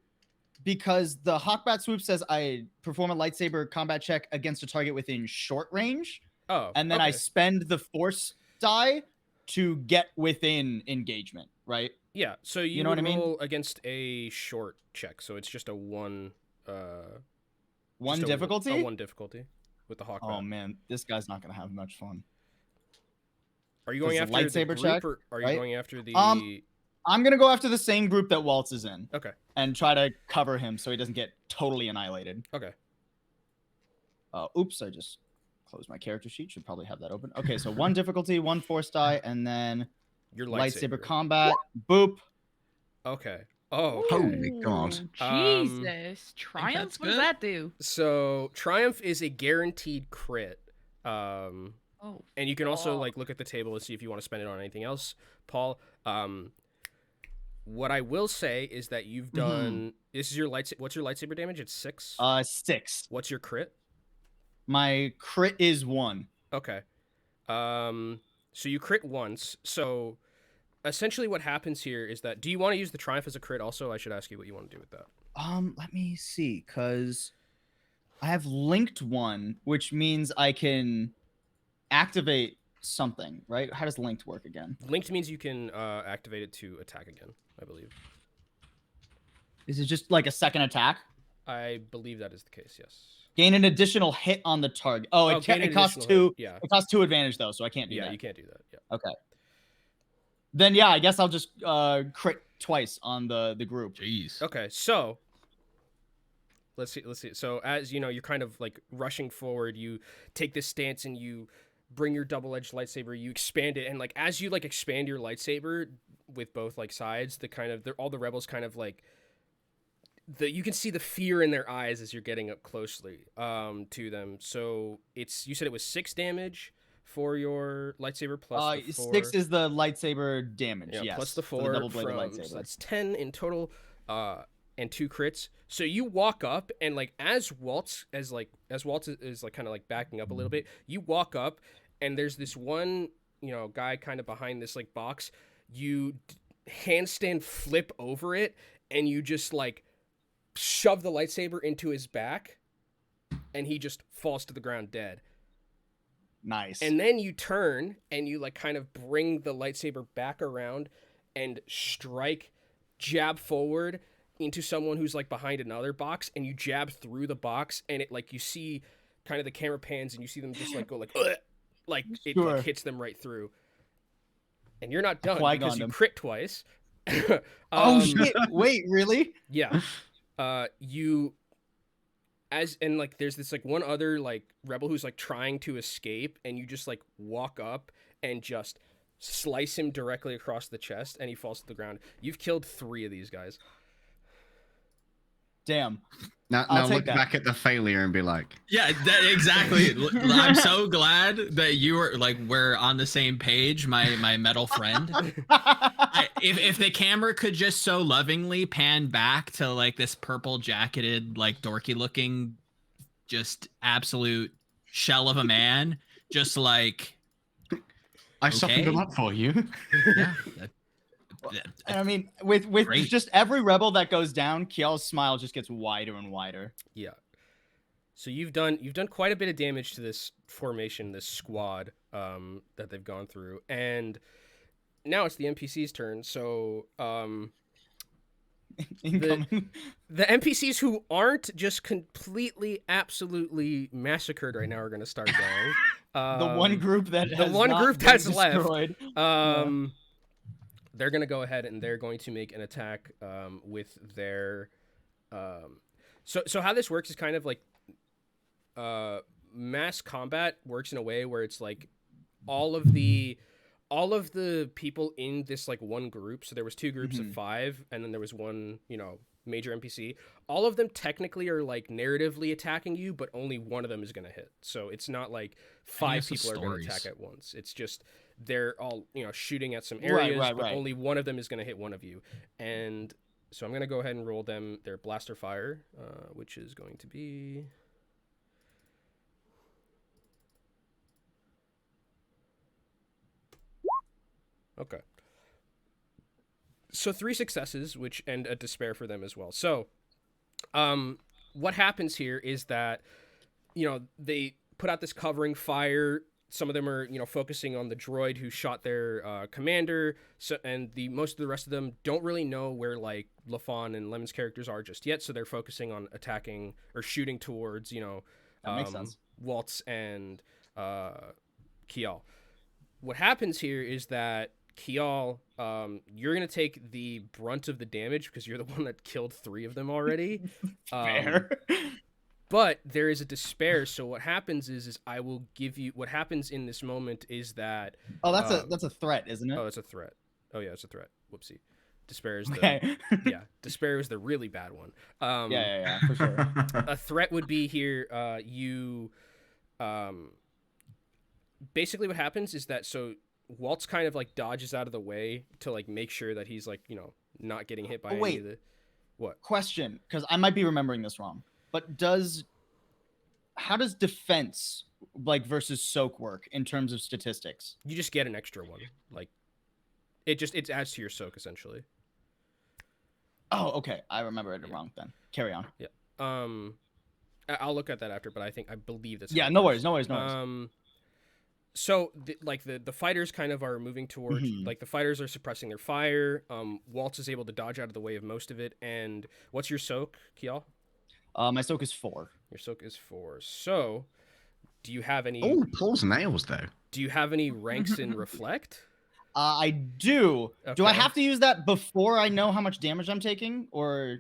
Speaker 3: because the Hawkbat swoop says I perform a lightsaber combat check against a target within short range.
Speaker 1: Oh,
Speaker 3: and then I spend the force die to get within engagement, right?
Speaker 1: Yeah. So you
Speaker 3: know what I mean?
Speaker 1: roll against a short check, so it's just a one.
Speaker 3: One difficulty.
Speaker 1: One difficulty with the Hawkbat.
Speaker 3: Oh man, this guy's not gonna have much fun.
Speaker 1: Are you going after the
Speaker 3: lightsaber
Speaker 1: group,
Speaker 3: check?
Speaker 1: Or are you going after the?
Speaker 3: I'm gonna go after the same group that Waltz is in.
Speaker 1: Okay.
Speaker 3: And try to cover him so he doesn't get totally annihilated.
Speaker 1: Okay.
Speaker 3: Oops, I just closed my character sheet. Should probably have that open. Okay, so one difficulty, one force die, and then
Speaker 1: your
Speaker 3: lightsaber combat. Boop.
Speaker 1: Okay. Oh, okay.
Speaker 4: Holy God.
Speaker 5: Jesus. Triumph? What does that do?
Speaker 1: So Triumph is a guaranteed crit. And you can also look at the table and see if you want to spend it on anything else, Paul. What I will say is that you've done. This is your lightsaber. What's your lightsaber damage? It's 6.
Speaker 3: 6.
Speaker 1: What's your crit?
Speaker 3: My crit is 1.
Speaker 1: Okay. So you crit once. So essentially, what happens here is that. Do you want to use the Triumph as a crit? Also, I should ask you what you want to do with that.
Speaker 3: Let me see, cause I have linked one, which means I can activate something, right? How does linked work again?
Speaker 1: Linked means you can activate it to attack again, I believe.
Speaker 3: Is it just like a second attack?
Speaker 1: I believe that is the case, yes.
Speaker 3: Gain an additional hit on the target. Oh, it costs 2.
Speaker 1: Yeah.
Speaker 3: It costs 2 advantage though, so I can't do that.
Speaker 1: Yeah, you can't do that. Yeah.
Speaker 3: Okay. Then yeah, I guess I'll just crit twice on the group.
Speaker 6: Jeez.
Speaker 1: Okay, so let's see. So as you know, you're kind of like rushing forward. You take this stance and you bring your double-edged lightsaber. You expand it, and like as you like expand your lightsaber with both like sides, all the rebels kind of like you can see the fear in their eyes as you're getting up closely to them. So you said it was 6 damage for your lightsaber plus the 4.
Speaker 3: 6 is the lightsaber damage.
Speaker 1: Yeah,
Speaker 3: yes,
Speaker 1: plus the 4
Speaker 3: for the double-bladed
Speaker 1: from,
Speaker 3: lightsaber.
Speaker 1: so that's 10 in total, and 2 crits. So you walk up, and like as Waltz is like kind of like backing up a little bit, you walk up, and there's this one guy kind of behind this like box. You handstand flip over it, and you just like shove the lightsaber into his back, and he just falls to the ground dead.
Speaker 3: Nice.
Speaker 1: And then you turn and you like kind of bring the lightsaber back around and jab forward into someone who's like behind another box, and you jab through the box, and it like you see kind of the camera pans and you see them just like go like ugh! Like it like, hits them right through. And you're not done because you crit twice.
Speaker 3: Oh shit! Wait, really?
Speaker 1: Yeah. There's this like one other like rebel who's like trying to escape, and you just like walk up and just slice him directly across the chest, and he falls to the ground. You've killed 3 of these guys.
Speaker 3: Damn.
Speaker 4: Now look back at the failure and be like,
Speaker 6: yeah, exactly. I'm so glad that we're on the same page, my metal friend. If the camera could just so lovingly pan back to like this purple jacketed, like dorky looking, just absolute shell of a man, just like
Speaker 4: I softened him up for you.
Speaker 6: Yeah.
Speaker 3: And I mean, with just every rebel that goes down, Kiel's smile just gets wider and wider.
Speaker 1: Yeah. So you've done quite a bit of damage to this formation, this squad that they've gone through, and now it's the NPC's turn. So the NPCs who aren't just completely, absolutely massacred right now are going to start going.
Speaker 3: The one group
Speaker 1: that's left. They're going to go ahead and they're going to make an attack with their... So how this works is kind of like mass combat works in a way where it's like all of the people in this like one group. So there was 2 groups of 5, and then there was one, major NPC, all of them technically are like narratively attacking you, but only one of them is going to hit. So it's not like 5 people are going to attack at once. It's just they're all, you know, shooting at some areas, but only one of them is going to hit one of you. And so I'm going to go ahead and roll them their blaster fire, which is going to be... Okay. So 3 successes, which and a despair for them as well. So, what happens here is that, you know, they put out this covering fire. Some of them are, you know, focusing on the droid who shot their commander. So, and most of the rest of them don't really know where like LaFawn and Lemon's characters are just yet. So they're focusing on attacking or shooting towards, you know,
Speaker 3: that makes sense.
Speaker 1: Waltz and Kial. What happens here is that Kial, you're going to take the brunt of the damage because you're the one that killed 3 of them already.
Speaker 3: Fair.
Speaker 1: But there is a despair. So what happens is I will give you... What happens in this moment is that...
Speaker 3: Oh, that's a threat, isn't it?
Speaker 1: Oh, it's a threat. Oh, yeah, it's a threat. Whoopsie. Despair is the... yeah, despair is the really bad one.
Speaker 3: Yeah, for sure.
Speaker 1: A threat would be here, you... basically what happens is that... So Waltz kind of like dodges out of the way to like make sure that he's like, you know, not getting hit by any of the... What?
Speaker 3: Question, because I might be remembering this wrong. But how does defense like versus soak work in terms of statistics?
Speaker 1: You just get an extra one. Like it adds to your soak essentially.
Speaker 3: Oh, okay. I remember it wrong then. Carry on.
Speaker 1: Yeah. I'll look at that after, but I believe that's...
Speaker 3: Yeah, no worries.
Speaker 1: So the fighters kind of are moving towards like the fighters are suppressing their fire. Waltz is able to dodge out of the way of most of it. And what's your soak, Kial?
Speaker 3: My soak is 4.
Speaker 1: Your soak is 4. So, do you have any...
Speaker 4: Oh, pulls nails, though.
Speaker 1: Do you have any ranks in Reflect?
Speaker 3: I do.
Speaker 1: Okay.
Speaker 3: Do I have to use that before I know how much damage I'm taking? Or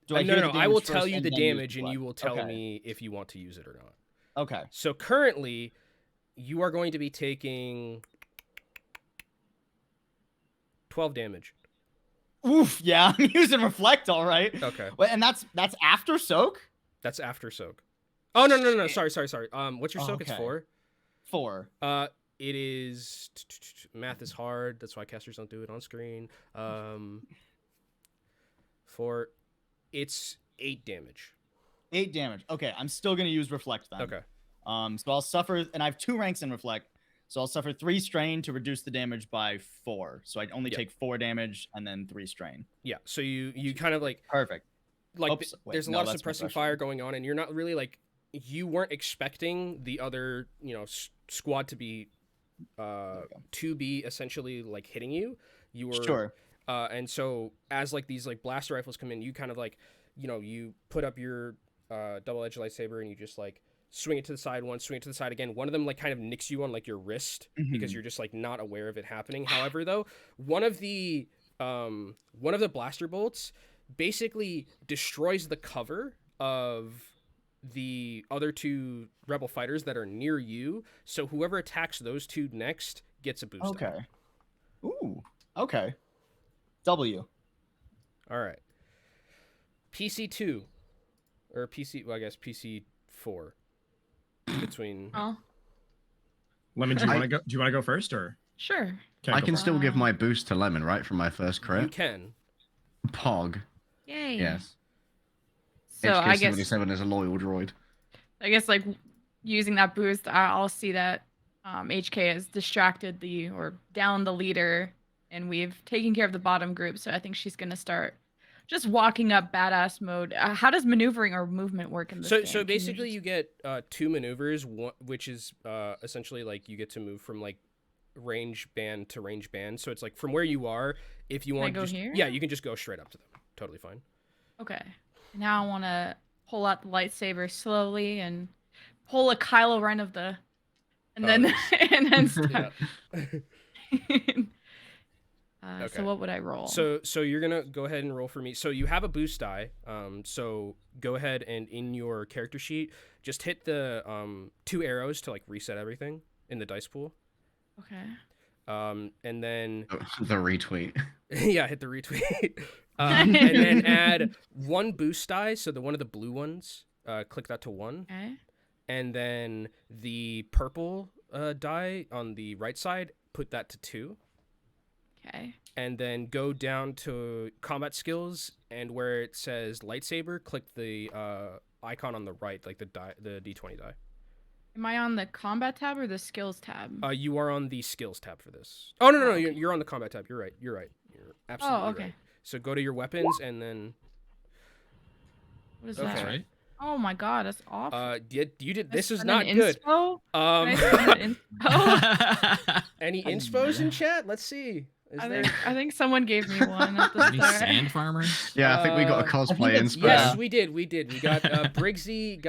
Speaker 3: do I
Speaker 1: No. I will tell you the damage, and you will tell me if you want to use it or not.
Speaker 3: Okay.
Speaker 1: So, currently, you are going to be taking 12 damage.
Speaker 3: Oof, yeah, I'm using Reflect, all right.
Speaker 1: Okay.
Speaker 3: Wait, and that's after soak?
Speaker 1: That's after soak. Oh, no. Sorry. What's your soak?
Speaker 3: Okay.
Speaker 1: It's 4?
Speaker 3: 4.
Speaker 1: It is... Math is hard. That's why casters don't do it on screen. 4. It's 8 damage.
Speaker 3: 8 damage. Okay, I'm still going to use Reflect then.
Speaker 1: Okay.
Speaker 3: So I'll suffer... And I have 2 ranks in Reflect. So I'll suffer 3 strain to reduce the damage by 4. So I only take 4 damage and then 3 strain.
Speaker 1: Yeah. So you kind of like...
Speaker 3: Perfect.
Speaker 1: Like there's a lot of suppressing fire going on, and you're not really like... You weren't expecting the other, you know, squad to be essentially like hitting you. You were...
Speaker 3: Sure.
Speaker 1: And so as like these like blaster rifles come in, you kind of like, you know, you put up your double-edged lightsaber and you just like swing it to the side once, swing it to the side again. One of them like kind of nicks you on like your wrist because you're just like not aware of it happening. However, though, one of the blaster bolts basically destroys the cover of the other 2 rebel fighters that are near you. So whoever attacks those 2 next gets a boost.
Speaker 3: Okay. Ooh. Okay. W.
Speaker 1: All right. PC2 or PC. Well, I guess PC4. Between.
Speaker 5: Oh.
Speaker 2: Lemon, do you want to go? Do you want to go first or?
Speaker 5: Sure.
Speaker 2: Okay,
Speaker 4: I
Speaker 2: go
Speaker 4: can
Speaker 2: for it.
Speaker 4: still give my boost to Lemon, right, from my first crit?
Speaker 1: You can.
Speaker 4: Pog.
Speaker 5: Yay.
Speaker 4: Yes.
Speaker 5: So I guess
Speaker 4: 77 is a loyal droid.
Speaker 5: like using that boost, I'll see that HK has distracted or downed the leader, and we've taken care of the bottom group. So I think she's gonna start just walking up badass mode. How does maneuvering or movement work in this game?
Speaker 1: So basically you get 2 maneuvers, which is essentially like you get to move from like range band to range band. So it's like from where you are, if you want to just...
Speaker 5: here?
Speaker 1: Yeah, you can just go straight up to them. Totally fine.
Speaker 5: Okay. Now I want to pull out the lightsaber slowly and pull a Kylo Ren of the... And then...
Speaker 1: nice.
Speaker 5: and then...
Speaker 1: Okay.
Speaker 5: So what would I roll?
Speaker 1: So you're gonna go ahead and roll for me. So you have a boost die. So go ahead and in your character sheet, just hit the 2 arrows to like reset everything in the dice pool.
Speaker 5: Okay.
Speaker 1: And then
Speaker 4: The retweet.
Speaker 1: yeah, hit the retweet. And then add 1 boost die. So one of the blue ones, click that to 1.
Speaker 5: Okay.
Speaker 1: And then the purple die on the right side, put that to 2.
Speaker 5: Okay.
Speaker 1: And then go down to combat skills, and where it says lightsaber, click the icon on the right, like the D20 die.
Speaker 5: Am I on the combat tab or the skills tab?
Speaker 1: You are on the skills tab for this. Oh no,
Speaker 5: okay.
Speaker 1: you're on the combat tab. You're right. You're absolutely
Speaker 5: okay.
Speaker 1: right. So go to your weapons and then.
Speaker 5: What is
Speaker 1: Okay.
Speaker 5: that?
Speaker 6: That's right.
Speaker 5: Oh my god, that's awful.
Speaker 1: You did. This is
Speaker 5: Send
Speaker 1: not
Speaker 5: an
Speaker 1: good.
Speaker 5: Inspo? Can I send an inspo?
Speaker 1: Any inspos in chat? Let's see.
Speaker 5: I think someone gave me one at the
Speaker 6: Any
Speaker 5: start.
Speaker 6: sand farmers?
Speaker 4: Yeah, I think we got a cosplay inspo.
Speaker 1: Yes, we did. We got Briggsy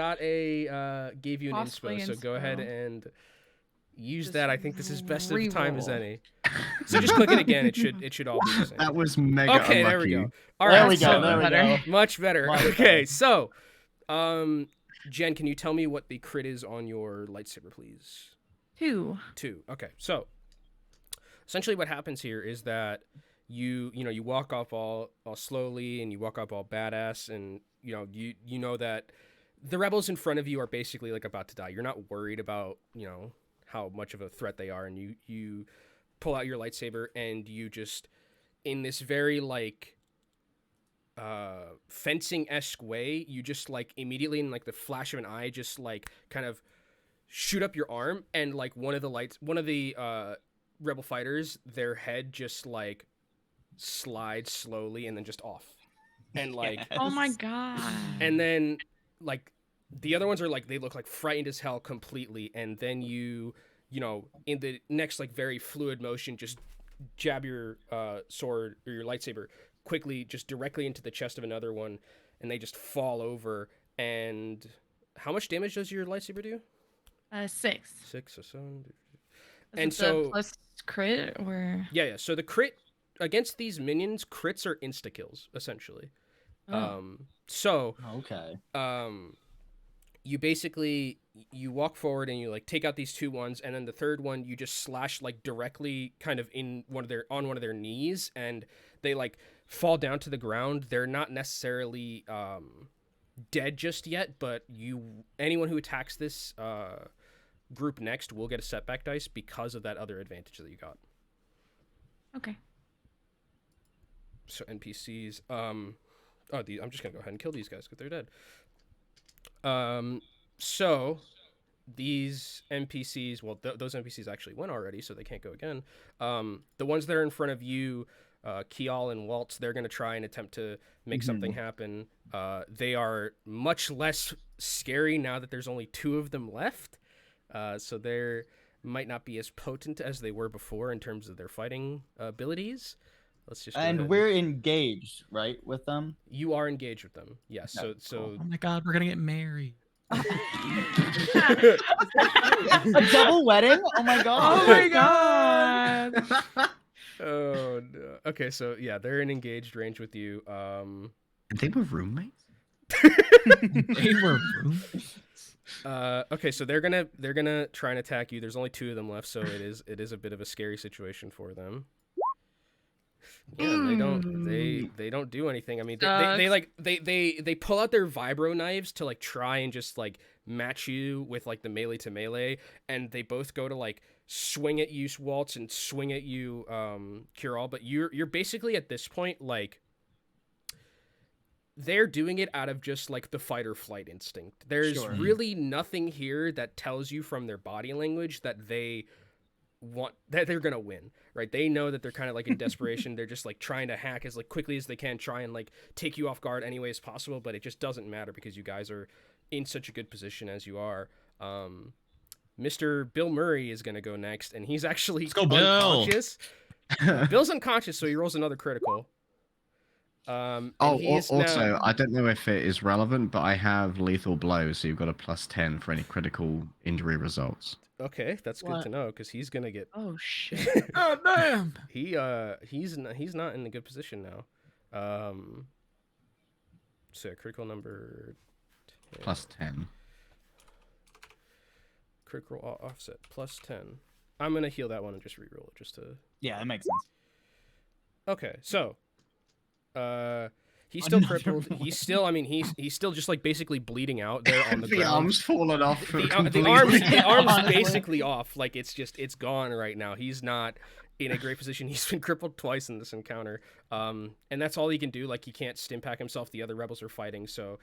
Speaker 1: gave you an
Speaker 5: Cosplay
Speaker 1: inspo. So go ahead
Speaker 5: inspo.
Speaker 1: and use
Speaker 5: Just
Speaker 1: that. I think this is best of time as
Speaker 5: reroll.
Speaker 1: any. So just click it again. It should all be the same.
Speaker 4: That was mega
Speaker 1: Okay,
Speaker 4: unlucky.
Speaker 1: there we go. All
Speaker 3: There
Speaker 1: right,
Speaker 3: we go.
Speaker 1: so-
Speaker 3: There we
Speaker 5: better.
Speaker 3: go.
Speaker 1: Much better.
Speaker 3: Much
Speaker 1: Okay,
Speaker 3: better.
Speaker 1: so, Jen, can you tell me what the crit is on your lightsaber, please?
Speaker 5: 2.
Speaker 1: 2. Okay, so essentially what happens here is that you walk up all slowly, and you walk up all badass, and you know that the rebels in front of you are basically like about to die. You're not worried about how much of a threat they are, and you pull out your lightsaber, and you just, in this very like fencing-esque way, you just like immediately, in like the flash of an eye, just like kind of shoot up your arm, and like one of the rebel fighters, their head just like slides slowly and then just off, and like
Speaker 5: Oh my god.
Speaker 1: and then like the other ones are like, they look like frightened as hell completely, and then you in the next like very fluid motion, just jab your sword or your lightsaber quickly just directly into the chest of another one, and they just fall over. And how much damage does your lightsaber do?
Speaker 5: 6.
Speaker 1: 6 or 7.
Speaker 5: Is
Speaker 1: And
Speaker 5: it
Speaker 1: so-
Speaker 5: the plus crit or
Speaker 1: Yeah. So the crit against these minions, crits are insta kills essentially. So
Speaker 3: Okay.
Speaker 1: you basically you walk forward and you like take out these 2 ones, and then the third one you just slash like directly kind of on one of their knees, and they like fall down to the ground. They're not necessarily dead just yet, but anyone who attacks this group next will get a setback dice because of that other advantage that you got.
Speaker 5: Okay.
Speaker 1: So NPCs, I'm just gonna go ahead and kill these guys because they're dead. So these NPCs, well, those NPCs actually went already, so they can't go again. The ones that are in front of you, Kial and Waltz, they're gonna try and attempt to make something happen. They are much less scary now that there's only 2 of them left. So they might not be as potent as they were before in terms of their fighting abilities. Let's just.
Speaker 3: And we're engaged, right, with them?
Speaker 1: You are engaged with them. Yes.
Speaker 3: Okay,
Speaker 1: So.
Speaker 6: Oh my god, we're gonna get married.
Speaker 3: A double wedding? Oh my god.
Speaker 5: Oh my god.
Speaker 1: Oh no. Okay, so yeah, they're in engaged range with you.
Speaker 4: And they were roommates?
Speaker 6: They were roommates.
Speaker 1: Okay, so they're gonna try and attack you. There's only 2 of them left, so it is a bit of a scary situation for them. Yeah, they don't do anything. I mean, they pull out their vibro knives to like try and just like match you with like the melee to melee, and they both go to like swing at you, Waltz, and swing at you, Curall. But you're basically at this point like they're doing it out of just like the fight or flight instinct. There's really nothing here that tells you from their body language that they're gonna win, right? They know that they're kind of like in desperation. They're just like trying to hack as like quickly as they can, try and like take you off guard any way as possible, but it just doesn't matter because you guys are in such a good position as you are. Mr. Bill Murray is gonna go next, and he's actually unconscious. Bill's unconscious, so he rolls another critical.
Speaker 4: Also, now... I don't know if it is relevant, but I have lethal blow, so you've got a +10 for any critical injury results.
Speaker 1: Okay, that's good to know because he's gonna get.
Speaker 5: Oh shit!
Speaker 6: Oh damn!
Speaker 1: He's not in a good position now. So critical number. 10.
Speaker 4: +10.
Speaker 1: Critical offset +10. I'm gonna heal that one and just reroll it just to.
Speaker 3: Yeah, that makes sense.
Speaker 1: Okay, so He's still
Speaker 3: Another
Speaker 1: crippled.
Speaker 3: one.
Speaker 1: He's still, I mean, he's still just like basically bleeding out there on the
Speaker 4: The
Speaker 1: ground.
Speaker 4: arm's fallen off.
Speaker 1: The
Speaker 4: completely.
Speaker 1: arm's
Speaker 3: Honestly.
Speaker 1: basically off. Like it's gone right now. He's not in a great position. He's been crippled twice in this encounter. And that's all he can do. Like he can't stim pack himself. The other rebels are fighting. So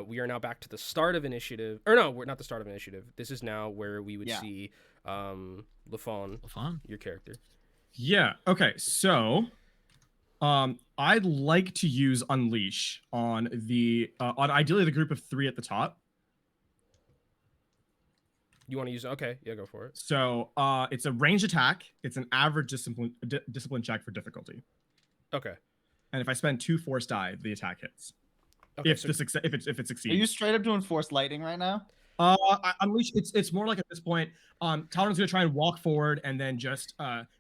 Speaker 1: we are now back to the start of initiative. Or no, we're not the start of initiative. This is now where we would see Lafon, your character.
Speaker 2: Yeah. Okay. So, I'd like to use Unleash on the on ideally the group of 3 at the top.
Speaker 1: You want to use? Okay, yeah, go for it.
Speaker 2: So, it's a ranged attack. It's an average discipline check for difficulty.
Speaker 1: Okay.
Speaker 2: And if I spend 2 force die, the attack hits.
Speaker 1: Okay.
Speaker 2: If it succeeds.
Speaker 3: Are you straight up doing force lightning right now?
Speaker 2: Unleash. It's more like at this point, Talon's gonna try and walk forward and then just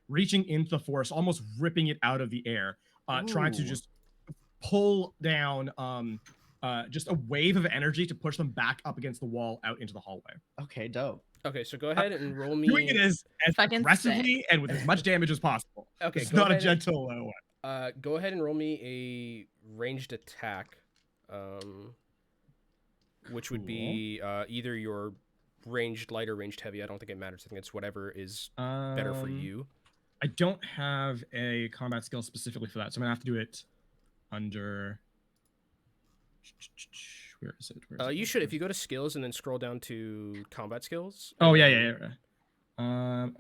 Speaker 2: reaching into the force, almost ripping it out of the air, trying to
Speaker 3: Ooh.
Speaker 2: just pull down just a wave of energy to push them back up against the wall out into the hallway.
Speaker 3: Okay, dope.
Speaker 1: Okay, so go ahead and roll me.
Speaker 2: Doing it as
Speaker 5: Fucking
Speaker 2: aggressively and with as much damage as possible.
Speaker 1: Okay,
Speaker 2: It's
Speaker 1: go
Speaker 2: not a
Speaker 1: ahead
Speaker 2: gentle one.
Speaker 1: go ahead and roll me a ranged attack, which would be either your ranged light or ranged heavy. I don't think it matters. I think it's whatever is better for you.
Speaker 2: I don't have a combat skill specifically for that, so I'm gonna have to do it under. Where is it?
Speaker 1: You should, if you go to skills and then scroll down to combat skills.
Speaker 2: Oh yeah.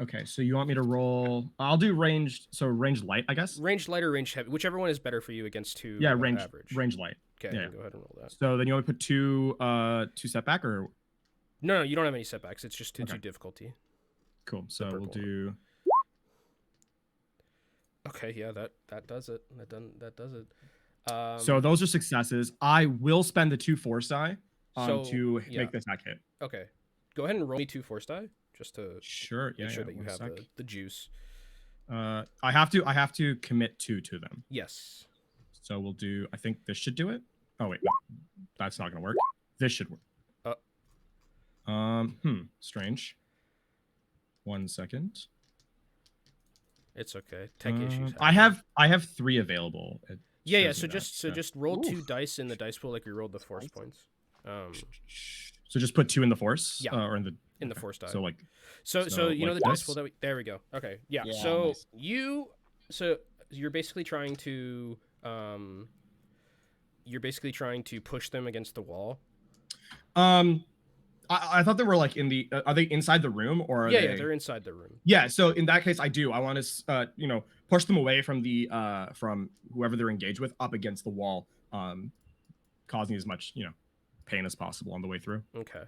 Speaker 2: Okay, so you want me to roll? I'll do ranged. So ranged light, I guess.
Speaker 1: Ranged light or ranged heavy, whichever one is better for you against 2.
Speaker 2: Yeah, ranged
Speaker 1: average.
Speaker 2: ranged light.
Speaker 1: Okay,
Speaker 2: yeah.
Speaker 1: then go ahead and roll that.
Speaker 2: So then you want me to put 2 setback or?
Speaker 1: No, you don't have any setbacks. It's just 2
Speaker 2: Okay.
Speaker 1: difficulty.
Speaker 2: Cool. So we'll
Speaker 1: purple
Speaker 2: do.
Speaker 1: Okay, yeah, that does it. That does it.
Speaker 2: So those are successes. I will spend the 2 force die to
Speaker 1: yeah.
Speaker 2: make this attack hit.
Speaker 1: Okay, go ahead and roll me 2 force die just to
Speaker 2: Sure.
Speaker 1: make sure that you
Speaker 2: one
Speaker 1: have
Speaker 2: sec.
Speaker 1: the juice.
Speaker 2: I have to commit 2 to them.
Speaker 1: Yes.
Speaker 2: So we'll do. I think this should do it. Oh wait, no, that's not gonna work. This should work. Strange. 1 second.
Speaker 1: It's okay. Tech issues.
Speaker 2: I have 3 available. It
Speaker 1: Yeah.
Speaker 2: shows
Speaker 1: So
Speaker 2: me
Speaker 1: just
Speaker 2: that,
Speaker 1: just roll 2 dice in the dice pool like you rolled the force points.
Speaker 2: So just put 2 in the force.
Speaker 1: Yeah.
Speaker 2: Or in the
Speaker 1: The force die.
Speaker 2: So like.
Speaker 1: So you know
Speaker 2: like
Speaker 1: the dice
Speaker 2: this?
Speaker 1: pool that there we go. Okay. Yeah.
Speaker 3: Yeah,
Speaker 1: So
Speaker 3: nice.
Speaker 1: you're basically trying to push them against the wall.
Speaker 2: I thought they were like in the. Are they inside the room or? Are
Speaker 1: Yeah, they're inside the room.
Speaker 2: Yeah. So in that case, I do. I want to push them away from the from whoever they're engaged with up against the wall, causing as much pain as possible on the way through.
Speaker 1: Okay.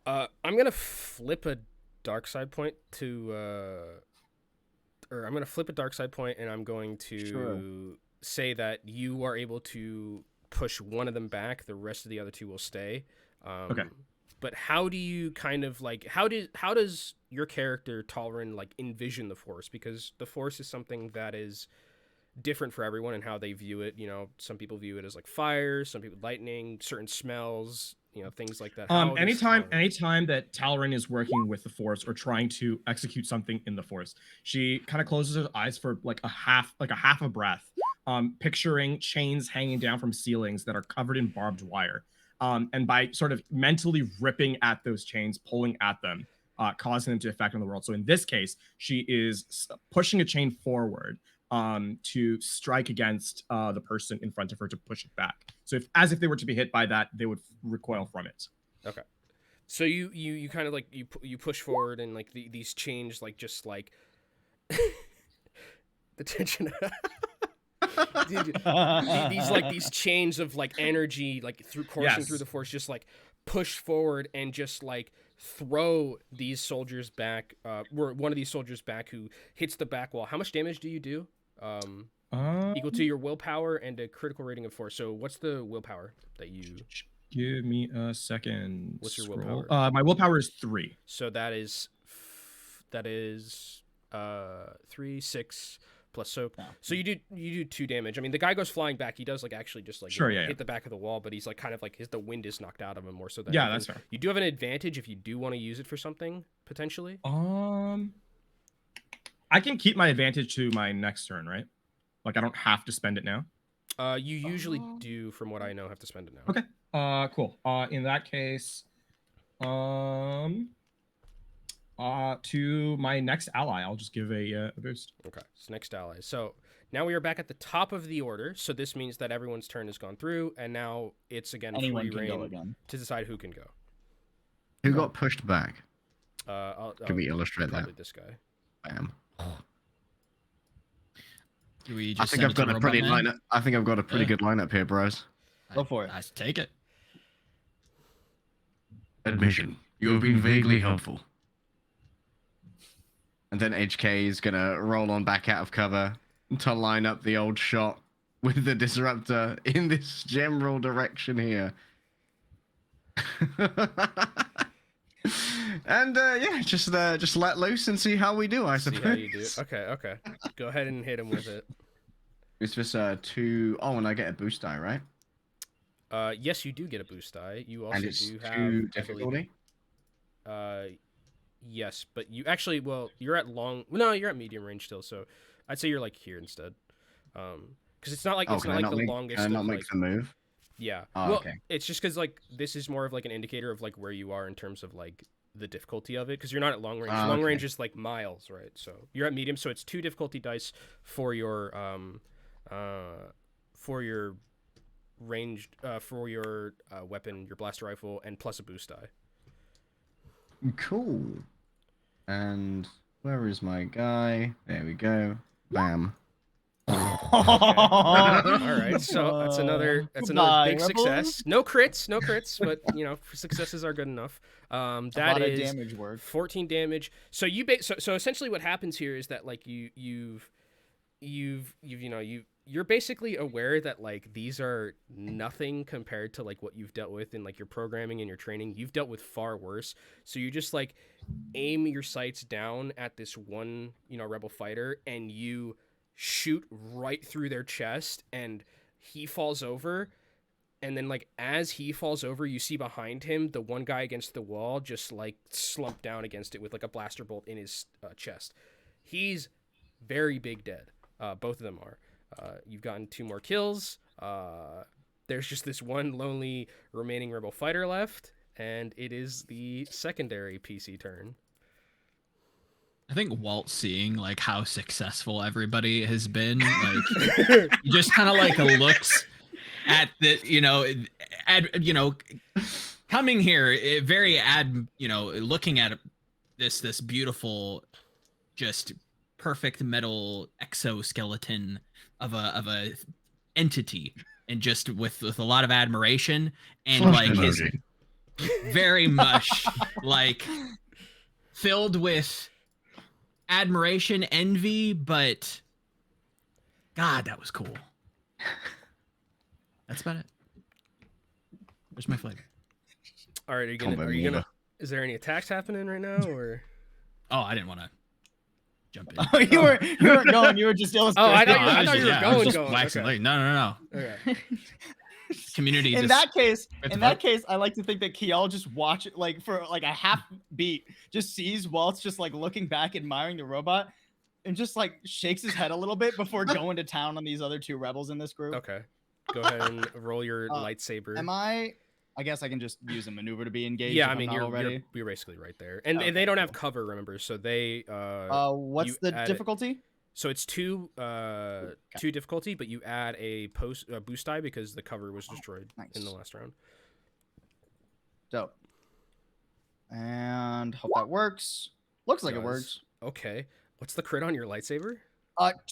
Speaker 1: I'm gonna flip a dark side point to, or I'm gonna flip a dark side point, and I'm going to say that you are able to push one of them back. The rest of the other 2 will stay.
Speaker 2: Okay.
Speaker 1: But how do you kind of like how does your character Talrin like envision the Force? Because the Force is something that is different for everyone and how they view it. Some people view it as like fire, some people lightning, certain smells, things like that.
Speaker 2: Anytime that Talrin is working with the Force or trying to execute something in the Force, she kind of closes her eyes for like a half a breath, picturing chains hanging down from ceilings that are covered in barbed wire. And by sort of mentally ripping at those chains, pulling at them, causing them to affect on the world. So in this case, she is pushing a chain forward to strike against the person in front of her to push it back. So as if they were to be hit by that, they would recoil from it.
Speaker 1: Okay. So you kind of like you push forward and like these chains like just like the tension. these chains of like energy like coursing through the Force just like push forward and just like throw these soldiers back, one of these soldiers back who hits the back wall. How much damage do you do? Equal to your willpower and a critical rating of 4. So what's the willpower that you...
Speaker 2: Give me a second.
Speaker 1: What's your
Speaker 2: scroll.
Speaker 1: willpower?
Speaker 2: My willpower is 3.
Speaker 1: So that is 3, 6 plus. So you do 2 damage. I mean, the guy goes flying back. He does like actually just like hit the back of the wall, but he's like kind of like the wind is knocked out of him more so than
Speaker 2: that's fair.
Speaker 1: You do have an advantage if you do want to use it for something potentially.
Speaker 2: I can keep my advantage to my next turn, right? Like I don't have to spend it now.
Speaker 1: You usually do, from what I know, have to spend it now.
Speaker 2: Okay. Cool. In that case, to my next ally, I'll just give a boost.
Speaker 1: Okay. So next ally. So now we are back at the top of the order. So this means that everyone's turn has gone through, and now it's again
Speaker 3: Anyone
Speaker 1: free
Speaker 3: can go
Speaker 1: reign
Speaker 3: again.
Speaker 1: to decide who can go.
Speaker 4: Who got pushed back?
Speaker 1: Can
Speaker 4: we illustrate that?
Speaker 1: Probably this guy.
Speaker 4: I am.
Speaker 6: Do we
Speaker 4: I
Speaker 6: just
Speaker 4: think I've got a pretty lineup. I think I've got a pretty good lineup here, bros.
Speaker 3: Go for it.
Speaker 6: Let's take it.
Speaker 4: Admission. You have been vaguely helpful. And then HK is gonna roll on back out of cover to line up the old shot with the disruptor in this general direction here. And yeah, just let loose and see how we do, I suppose.
Speaker 1: See how you do. Okay. Go ahead and hit him with it.
Speaker 4: It's just 2. Oh, and I get a boost die, right?
Speaker 1: Yes, you do get a boost die. You also
Speaker 4: And it's
Speaker 1: do
Speaker 4: 2
Speaker 1: have
Speaker 4: difficulty.
Speaker 1: Yes, but you actually, well, you're at long. No, you're at medium range still. So I'd say you're like here instead. Because it's not like it's not like the longest.
Speaker 4: Can I not
Speaker 1: of,
Speaker 4: make
Speaker 1: like,
Speaker 4: the move?
Speaker 1: Yeah.
Speaker 4: Oh,
Speaker 1: well,
Speaker 4: okay.
Speaker 1: it's just because like this is more of like an indicator of like where you are in terms of like the difficulty of it, because you're not at long range. Long
Speaker 4: okay.
Speaker 1: range is like miles, right? So you're at medium, so it's 2 difficulty dice for your ranged for your weapon, your blaster rifle, and plus a boost die.
Speaker 4: Cool. And where is my guy? There we go. Bam.
Speaker 1: All right, so that's another big success. No crits, but you know, successes are good enough. That is
Speaker 3: damage work.
Speaker 1: 14 damage. So so essentially what happens here is that like you're basically aware that like these are nothing compared to like what you've dealt with in like your programming and your training. You've dealt with far worse. So you just like aim your sights down at this one, rebel fighter, and you shoot right through their chest, and he falls over. And then like as he falls over, you see behind him the one guy against the wall just like slump down against it with like a blaster bolt in his chest. He's very big dead. Both of them are. You've gotten 2 more kills. There's just this one lonely remaining rebel fighter left, and it is the secondary PC turn.
Speaker 6: I think Walt, seeing like how successful everybody has been, like he just kind of like looks at the, coming here, looking at this beautiful, just perfect metal exoskeleton of a entity, and just with a lot of admiration, and like his very much like filled with admiration, envy, but God, that was cool. That's about it. Where's my flag?
Speaker 1: All right, are you gonna? Is there any attacks happening right now, or?
Speaker 6: Oh, I didn't want to jump in.
Speaker 3: Oh, you weren't going. You were just illustrating.
Speaker 1: Oh, I thought you were going.
Speaker 6: Okay. No.
Speaker 1: Okay.
Speaker 6: Community.
Speaker 3: In that case, I like to think that Kiel just watch it like for like a half beat, just sees Waltz just like looking back, admiring the robot, and just like shakes his head a little bit before going to town on these other 2 rebels in this group.
Speaker 1: Okay. Go ahead and roll your lightsaber.
Speaker 3: I guess I can just use a maneuver to be engaged.
Speaker 1: Yeah, I mean you're basically right there, and
Speaker 3: okay,
Speaker 1: they don't have cover, remember? So they
Speaker 3: what's the difficulty?
Speaker 1: So it's 2 difficulty, but you add a boost die because the cover was destroyed in the last round.
Speaker 3: Dope. And hope that works. Looks like it works.
Speaker 1: Okay. What's the crit on your lightsaber?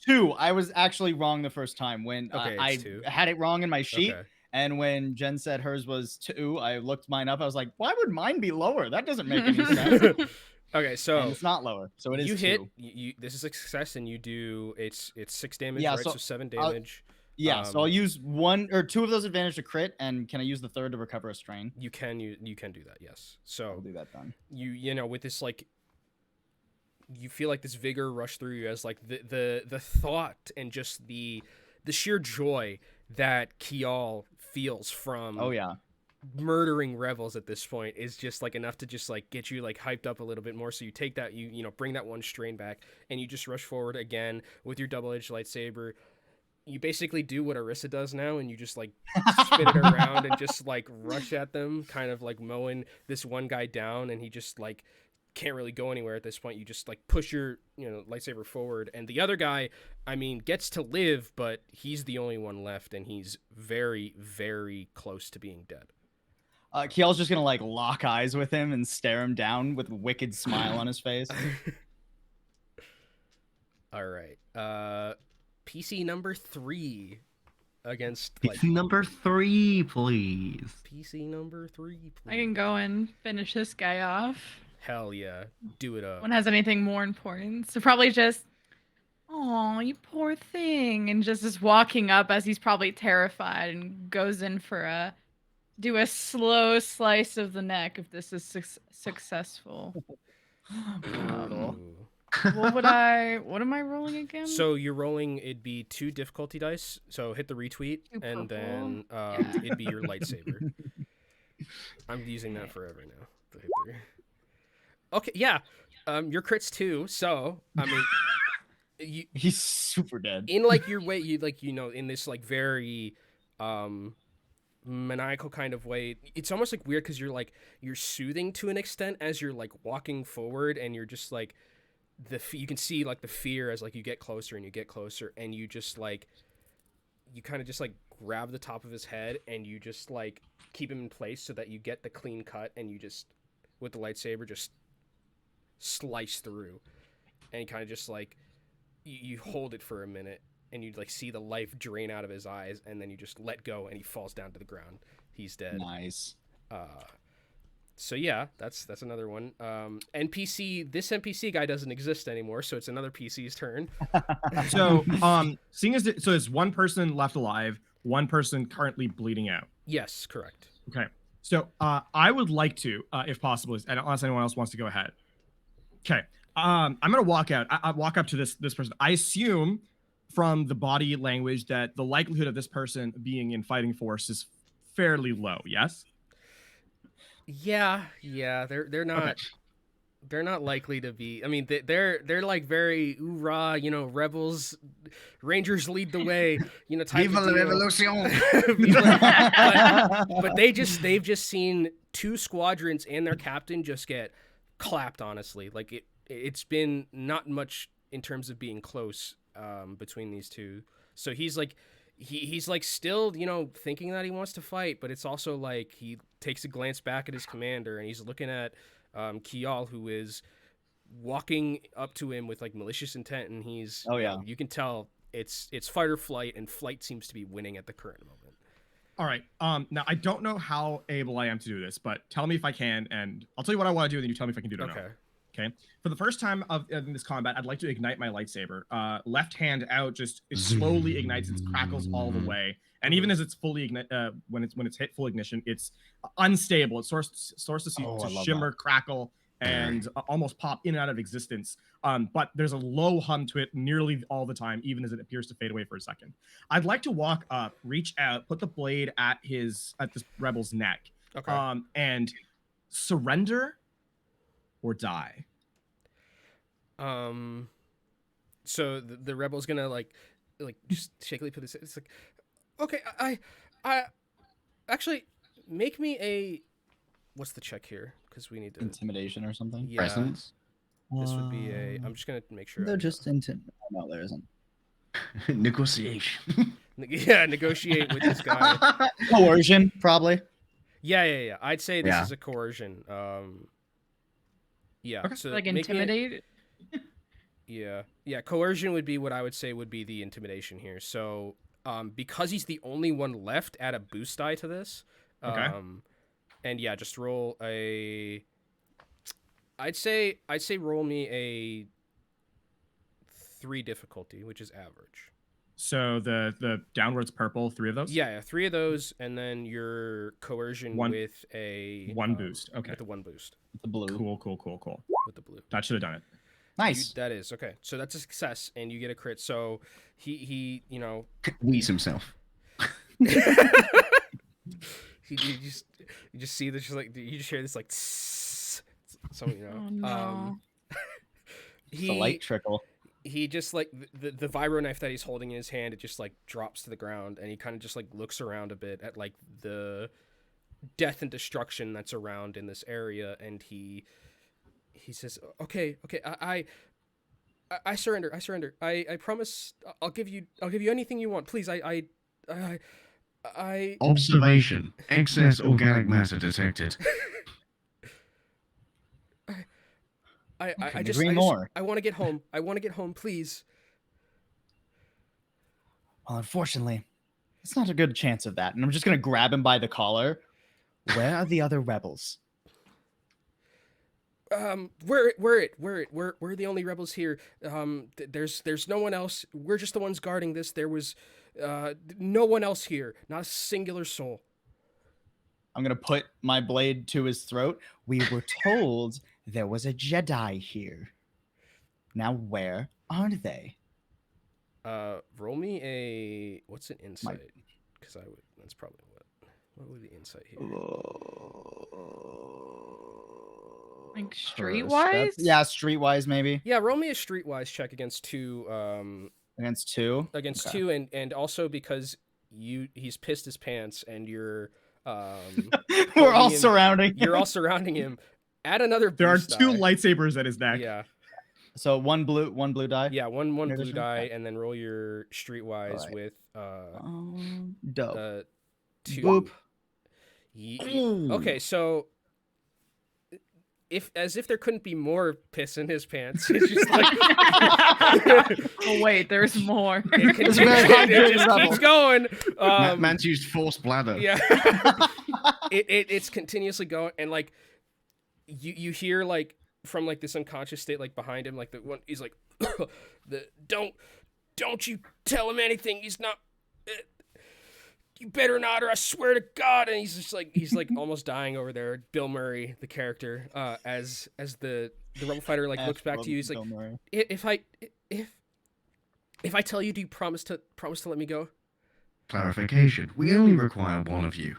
Speaker 3: 2. I was actually wrong the first time when I
Speaker 1: 2.
Speaker 3: had it wrong in my sheet.
Speaker 1: Okay.
Speaker 3: And when Jen said hers was 2, I looked mine up. I was like, why would mine be lower? That doesn't make any sense.
Speaker 1: Okay, so
Speaker 3: and it's not lower, so it is.
Speaker 1: You
Speaker 3: 2.
Speaker 1: hit. You this is a success, and you do it's 6 damage,
Speaker 3: yeah,
Speaker 1: right? So 7 damage.
Speaker 3: So I'll use 1 or 2 of those advantage to crit, and can I use the 3rd to recover a strain?
Speaker 1: You can do that, yes. So
Speaker 3: I'll do that then.
Speaker 1: You with this like, you feel like this vigor rush through you as like the thought and just the sheer joy that Kial feels from murdering rebels at this point is just like enough to just like get you like hyped up a little bit more. So you take that, you bring that 1 strain back, and you just rush forward again with your double-edged lightsaber. you basically do what Arissa does now, and you just like spin it around and just like rush at them, kind of like mowing this one guy down, and he just like can't really go anywhere at this point. You just like push your lightsaber forward, and the other guy, I mean, gets to live, but he's the only one left, and he's very, very close to being dead.
Speaker 3: Kiel's just gonna like lock eyes with him and stare him down with a wicked smile on his face.
Speaker 1: All right. PC number 3 against
Speaker 4: PC number 3, please.
Speaker 1: PC number 3, please.
Speaker 5: I can go and finish this guy off.
Speaker 1: Hell yeah. Do it up.
Speaker 5: One has anything more important. So probably just, oh, you poor thing. And just is walking up as he's probably terrified and goes in for do a slow slice of the neck if this is successful. What am I rolling again?
Speaker 1: So you're rolling, it'd be 2 difficulty dice. So hit the retweet, and then it'd be your lightsaber. I'm using that forever now. Okay, yeah. Your crits too. So I mean,
Speaker 3: he's super dead.
Speaker 1: In like your way, in this like very maniacal kind of way. It's almost like weird because you're soothing to an extent as you're like walking forward, and you're just like you can see like the fear as like you get closer and you get closer, and you just like you kind of just like grab the top of his head and you just like keep him in place so that you get the clean cut, and you just with the lightsaber just slice through, and kind of just like you hold it for a minute, and you like see the life drain out of his eyes, and then you just let go and he falls down to the ground. He's dead.
Speaker 3: Nice.
Speaker 1: So yeah, that's another one. NPC, this NPC guy doesn't exist anymore, so it's another PC's turn.
Speaker 2: So seeing as so there's one person left alive, one person currently bleeding out.
Speaker 1: Yes, correct.
Speaker 2: Okay. So I would like to, if possible, and unless anyone else wants to go ahead. Okay. I'm gonna walk out. I walk up to this person. I assume from the body language that the likelihood of this person being in fighting force is fairly low. Yes.
Speaker 1: Yeah. They're not. Okay. They're not likely to be. I mean, they're like very oorah, rebels, Rangers lead the way, type
Speaker 4: Viva la revolution.
Speaker 1: but they've just seen 2 squadrons and their captain just get clapped. Honestly, like it's been not much in terms of being close between these two. So he's like he's like still thinking that he wants to fight, but it's also like he takes a glance back at his commander, and he's looking at Kial, who is walking up to him with like malicious intent, and he's you can tell it's fight or flight, and flight seems to be winning at the current moment.
Speaker 2: All right. Now I don't know how able I am to do this, but tell me if I can, and I'll tell you what I want to do, and then you tell me if I can do it or not. Okay. For the first time in this combat, I'd like to ignite my lightsaber. Left hand out, just it slowly ignites. It crackles all the way, and even as it's fully when it's hit full ignition, it's unstable. It starts to shimmer, crackle, and almost pop in and out of existence. But there's a low hum to it nearly all the time, even as it appears to fade away for a second. I'd like to walk up, reach out, put the blade at this rebel's neck, and surrender or die.
Speaker 1: So the rebel's gonna like just shakily put this. It's like, okay, I actually make me a. What's the check here? Because we need to
Speaker 3: intimidation or something.
Speaker 1: Yeah.
Speaker 4: Presence.
Speaker 1: This would be a. I'm just gonna make sure.
Speaker 3: They're just no, there isn't.
Speaker 4: Negotiation.
Speaker 1: Yeah, negotiate with this guy.
Speaker 3: Coercion, probably.
Speaker 1: Yeah. I'd say this is a coercion. Yeah.
Speaker 2: Okay.
Speaker 1: So
Speaker 5: like intimidate.
Speaker 1: Yeah. Coercion would be what I would say would be the intimidation here. So, because he's the only one left, add a boost die to this. And yeah, just roll a. I'd say roll me a 3 difficulty, which is average.
Speaker 2: So the downwards purple, 3 of those?
Speaker 1: Yeah, 3 of those, and then your coercion with a
Speaker 2: 1 boost. Okay.
Speaker 1: With the 1 boost.
Speaker 3: With the blue.
Speaker 2: Cool.
Speaker 1: With the blue.
Speaker 2: That should have done it.
Speaker 3: Nice.
Speaker 1: That is okay. So that's a success, and you get a crit. So he
Speaker 4: Wheeze himself.
Speaker 1: you just see this, like you just hear this like tss, so
Speaker 5: Oh, no.
Speaker 1: he,
Speaker 3: the light trickle.
Speaker 1: he just like the vibro knife that he's holding in his hand, it just like drops to the ground, and he kind of just like looks around a bit at like the death and destruction that's around in this area, and he says, okay, I surrender. I promise I'll give you anything you want, please. I
Speaker 4: Observation. Excess organic matter detected.
Speaker 1: I want to get home. I want to get home, please.
Speaker 3: Well, unfortunately, it's not a good chance of that. And I'm just going to grab him by the collar. Where are the other rebels?
Speaker 1: We're the only rebels here. There's no one else. We're just the ones guarding this. There was no one else here. Not a singular soul.
Speaker 3: I'm going to put my blade to his throat. We were told there was a Jedi here. Now where are they?
Speaker 1: Roll me a what's an insight? Because that's probably what would the insight here?
Speaker 5: Like streetwise?
Speaker 3: Yeah, streetwise maybe.
Speaker 1: Yeah, roll me a streetwise check against two.
Speaker 3: Against two.
Speaker 1: Against two, and also because he's pissed his pants, and you're
Speaker 3: we're all surrounding.
Speaker 1: You're all surrounding him. Add another.
Speaker 2: There are two lightsabers at his neck.
Speaker 1: Yeah.
Speaker 3: So one blue die.
Speaker 1: Yeah, one blue die, and then roll your streetwise with
Speaker 3: dope.
Speaker 1: 2.
Speaker 3: Boop.
Speaker 1: Okay, so if there couldn't be more piss in his pants, it's just like
Speaker 5: oh wait, there's more.
Speaker 1: It just keeps going.
Speaker 4: Man's used forced bladder.
Speaker 1: Yeah. It's continuously going, and like you hear like from like this unconscious state like behind him, like the one he's like don't you tell him anything. He's not you better not, or I swear to God. And he's like almost dying over there. Bill Murray, the character, as the rebel fighter like looks back to you. He's like, if I tell you, do you promise to let me go?
Speaker 4: Clarification. We only require one of you.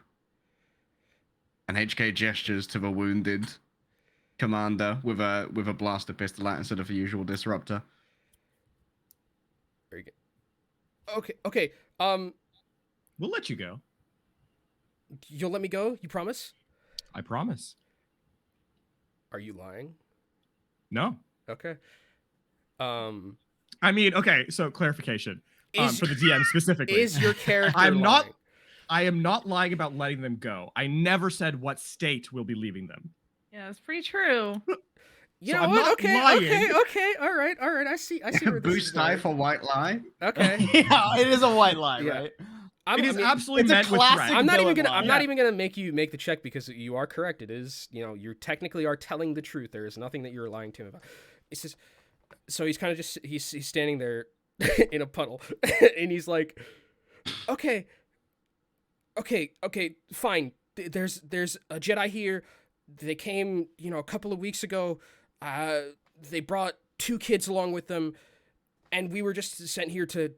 Speaker 4: And HK gestures to the wounded commander with a blaster pistol out instead of a usual disruptor.
Speaker 1: Very good. Okay.
Speaker 2: We'll let you go.
Speaker 1: You'll let me go? You promise?
Speaker 2: I promise.
Speaker 1: Are you lying?
Speaker 2: No.
Speaker 1: Okay.
Speaker 2: I mean, okay, so clarification. For the DM specifically.
Speaker 1: Is your character
Speaker 2: lying? I am not lying about letting them go. I never said what state we'll be leaving them.
Speaker 5: Yeah, that's pretty true.
Speaker 1: You know what? Okay. All right. I see where this is
Speaker 4: Boost die for white lie.
Speaker 1: Okay.
Speaker 3: Yeah, it is a white lie, right?
Speaker 2: It is absolutely meant with threat.
Speaker 1: I'm not even gonna make you make the check because you are correct. It is, you technically are telling the truth. There is nothing that you're lying to him about. It says, so he's kind of just he's standing there in a puddle, and he's like, okay, fine. There's a Jedi here. They came, a couple of weeks ago. They brought 2 kids along with them, and we were just sent here to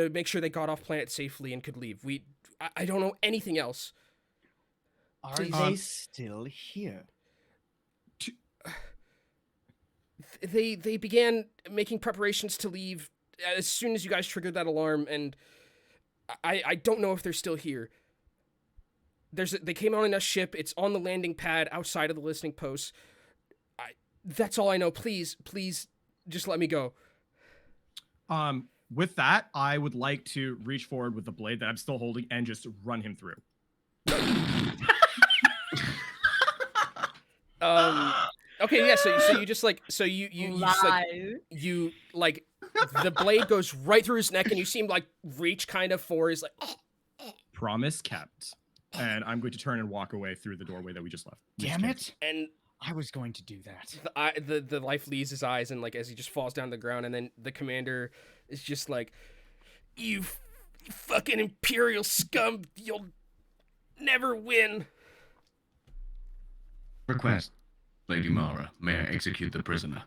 Speaker 1: make sure they got off planet safely and could leave. I don't know anything else.
Speaker 3: Are they still here?
Speaker 1: They began making preparations to leave as soon as you guys triggered that alarm, and I don't know if they're still here. They came on a ship. It's on the landing pad outside of the listening post. That's all I know. Please, just let me go.
Speaker 2: With that, I would like to reach forward with the blade that I'm still holding and just run him through.
Speaker 1: Okay, yeah. So you just like the blade goes right through his neck, and you see him like reach kind of for his like.
Speaker 2: Promise kept. And I'm going to turn and walk away through the doorway that we just left.
Speaker 3: Damn it!
Speaker 1: And
Speaker 3: I was going to do that.
Speaker 1: The life leaves his eyes, and like as he just falls down to the ground, and then the commander is just like, "You fucking Imperial scum! You'll never win."
Speaker 4: Request, Lady Mara, may I execute the prisoner?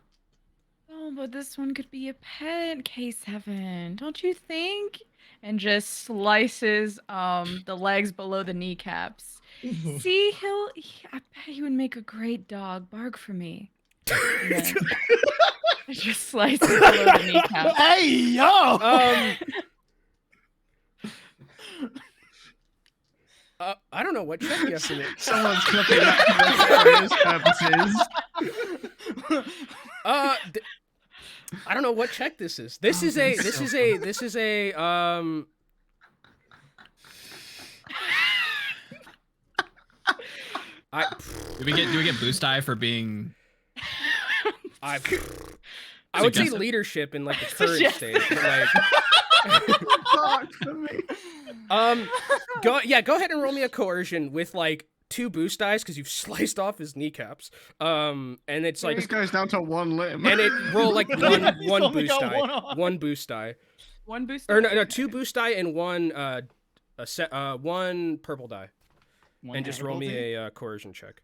Speaker 5: Oh, but this one could be a pet, K7, don't you think? And just slices the legs below the kneecaps. See, I bet he would make a great dog. Bark for me. Just slices below the kneecap.
Speaker 3: Hey, yo!
Speaker 1: I don't know what check you have to make.
Speaker 4: Someone's clipping that for his purposes.
Speaker 1: I don't know what check this is. This is a
Speaker 6: Do we get boost die for being?
Speaker 1: I would say leadership in like the current stage, but like, go ahead and roll me a coercion with like 2 boost dice because you've sliced off his kneecaps. And it's like
Speaker 4: This goes down to 1 limb.
Speaker 1: and it roll like one
Speaker 3: only
Speaker 1: boost
Speaker 3: got
Speaker 1: die,
Speaker 3: one on.
Speaker 1: 1 boost die,
Speaker 5: One boost.
Speaker 1: or no, 2 boost die and one one purple die, and just roll me a coercion check.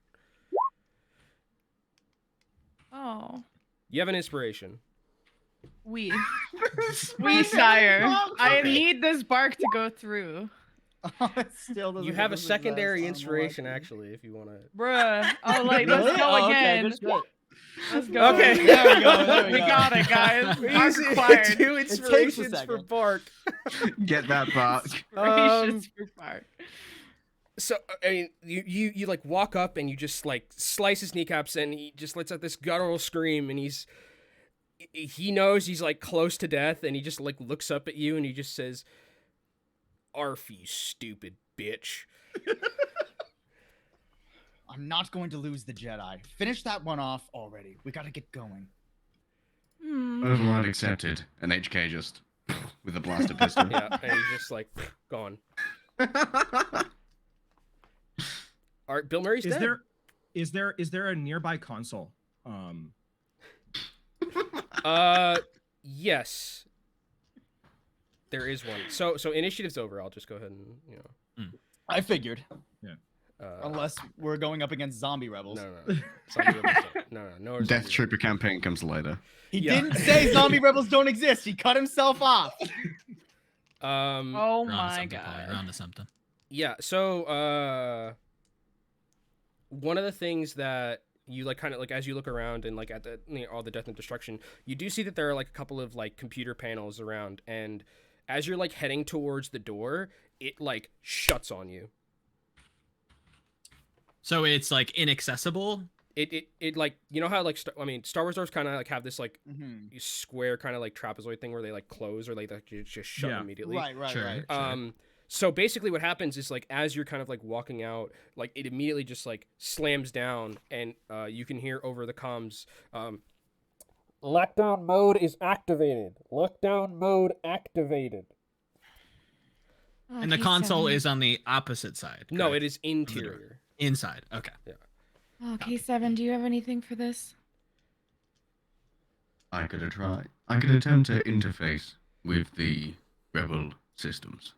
Speaker 5: Oh.
Speaker 1: You have an inspiration.
Speaker 5: We sire. I need this bark to go through.
Speaker 3: It still doesn't
Speaker 1: You have a
Speaker 3: exist.
Speaker 1: secondary
Speaker 3: I don't know
Speaker 1: inspiration,
Speaker 3: why.
Speaker 1: actually, if you want to.
Speaker 5: Bruh. Oh, like, let's
Speaker 3: Really?
Speaker 5: go
Speaker 3: Oh, okay,
Speaker 5: again.
Speaker 3: good shit.
Speaker 5: Let's go.
Speaker 1: Okay.
Speaker 3: There we go. There we
Speaker 5: We
Speaker 3: go.
Speaker 5: got it, guys. Bark
Speaker 1: Easy.
Speaker 5: required.
Speaker 1: 2
Speaker 3: takes a
Speaker 1: inspirations for
Speaker 3: second.
Speaker 1: bark.
Speaker 4: Get that bark.
Speaker 5: Inspirations for bark.
Speaker 1: So I mean, you like walk up and you just like slice his kneecaps, and he just lets out this guttural scream, and he knows he's like close to death, and he just like looks up at you and he just says, "Arf, you stupid bitch."
Speaker 3: I'm not going to lose the Jedi. Finish that one off already. We gotta get going.
Speaker 4: Override accepted. And HK just with a blaster pistol.
Speaker 1: Yeah, and he's just like gone. All right, Bill Murray's dead.
Speaker 2: Is there a nearby console?
Speaker 1: Yes. There is one. So initiative's over. I'll just go ahead and
Speaker 3: I figured.
Speaker 1: Uh,
Speaker 3: Unless we're going up against zombie rebels.
Speaker 1: No. Zombie rebels don't. No.
Speaker 4: Death Trooper campaign comes later.
Speaker 3: He
Speaker 1: Yeah.
Speaker 3: didn't say zombie rebels don't exist. He cut himself off.
Speaker 5: Oh
Speaker 6: We're on to
Speaker 5: my
Speaker 6: something, Polly. We're
Speaker 5: god.
Speaker 6: on to something.
Speaker 1: Yeah. So one of the things that you like kind of like as you look around and like at the all the death and destruction, you do see that there are like a couple of like computer panels around, and as you're like heading towards the door, it like shuts on you.
Speaker 6: So it's like inaccessible.
Speaker 1: It like, you know how like Star Wars doors kind of like have this like
Speaker 3: Mhm.
Speaker 1: square kind of like trapezoid thing where they like close or like they just shut
Speaker 2: Yeah.
Speaker 1: immediately.
Speaker 3: Right.
Speaker 6: Sure.
Speaker 1: So basically what happens is like as you're kind of like walking out, like it immediately just like slams down, and you can hear over the comms, lockdown mode is activated. Lockdown mode activated.
Speaker 6: And the console is on the opposite side.
Speaker 1: No,
Speaker 6: correct?
Speaker 1: it is interior.
Speaker 6: Inside. Okay.
Speaker 5: Oh, K7, do you have anything for this?
Speaker 4: I could try. I could attempt to interface with the rebel systems.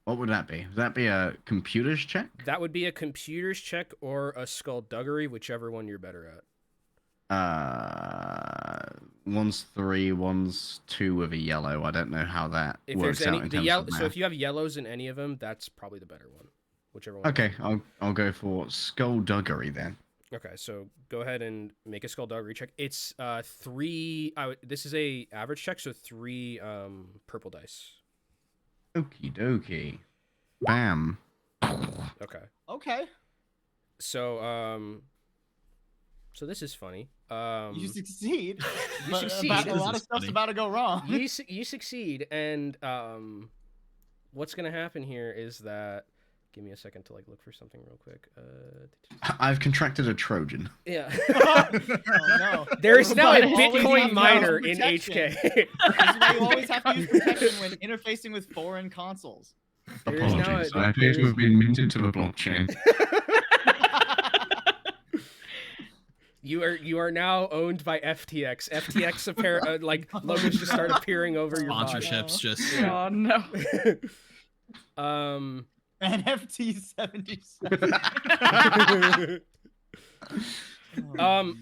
Speaker 4: What would that be? Would that be a computer's check?
Speaker 1: That would be a computer's check or a skullduggery, whichever one you're better at.
Speaker 4: One's 3, one's 2 with a yellow. I don't know how that
Speaker 1: If
Speaker 4: works
Speaker 1: there's any
Speaker 4: out in
Speaker 1: the
Speaker 4: terms
Speaker 1: yellow,
Speaker 4: of
Speaker 1: so
Speaker 4: math.
Speaker 1: if you have yellows in any of them, that's probably the better one. Whichever one.
Speaker 4: Okay, I'll go for skullduggery then.
Speaker 1: Okay, so go ahead and make a skullduggery check. It's 3. This is a average check, so 3 purple dice.
Speaker 4: Okie dokie. Bam.
Speaker 1: Okay.
Speaker 3: Okay.
Speaker 1: So so this is funny.
Speaker 3: You succeed.
Speaker 1: You
Speaker 3: but
Speaker 1: succeed.
Speaker 3: A
Speaker 6: This
Speaker 3: lot
Speaker 6: is
Speaker 3: of stuff's
Speaker 6: funny.
Speaker 3: about to go wrong.
Speaker 1: you succeed, and what's gonna happen here is that. Give me a second to like look for something real quick.
Speaker 4: I've contracted a Trojan.
Speaker 1: Yeah.
Speaker 3: Oh, no.
Speaker 1: There is now a
Speaker 3: But always
Speaker 1: Bitcoin
Speaker 3: have to
Speaker 1: miner
Speaker 3: use
Speaker 1: in
Speaker 3: protection.
Speaker 1: HK.
Speaker 3: This is why you always have to use protection when interfacing with foreign consoles.
Speaker 1: There is now
Speaker 4: Apologies.
Speaker 1: a-
Speaker 4: I appear to have been minted to the blockchain.
Speaker 1: You are now owned by FTX. FTX like logos just start appearing over your body.
Speaker 6: Sponsorships just.
Speaker 5: Oh no.
Speaker 3: NFT 77.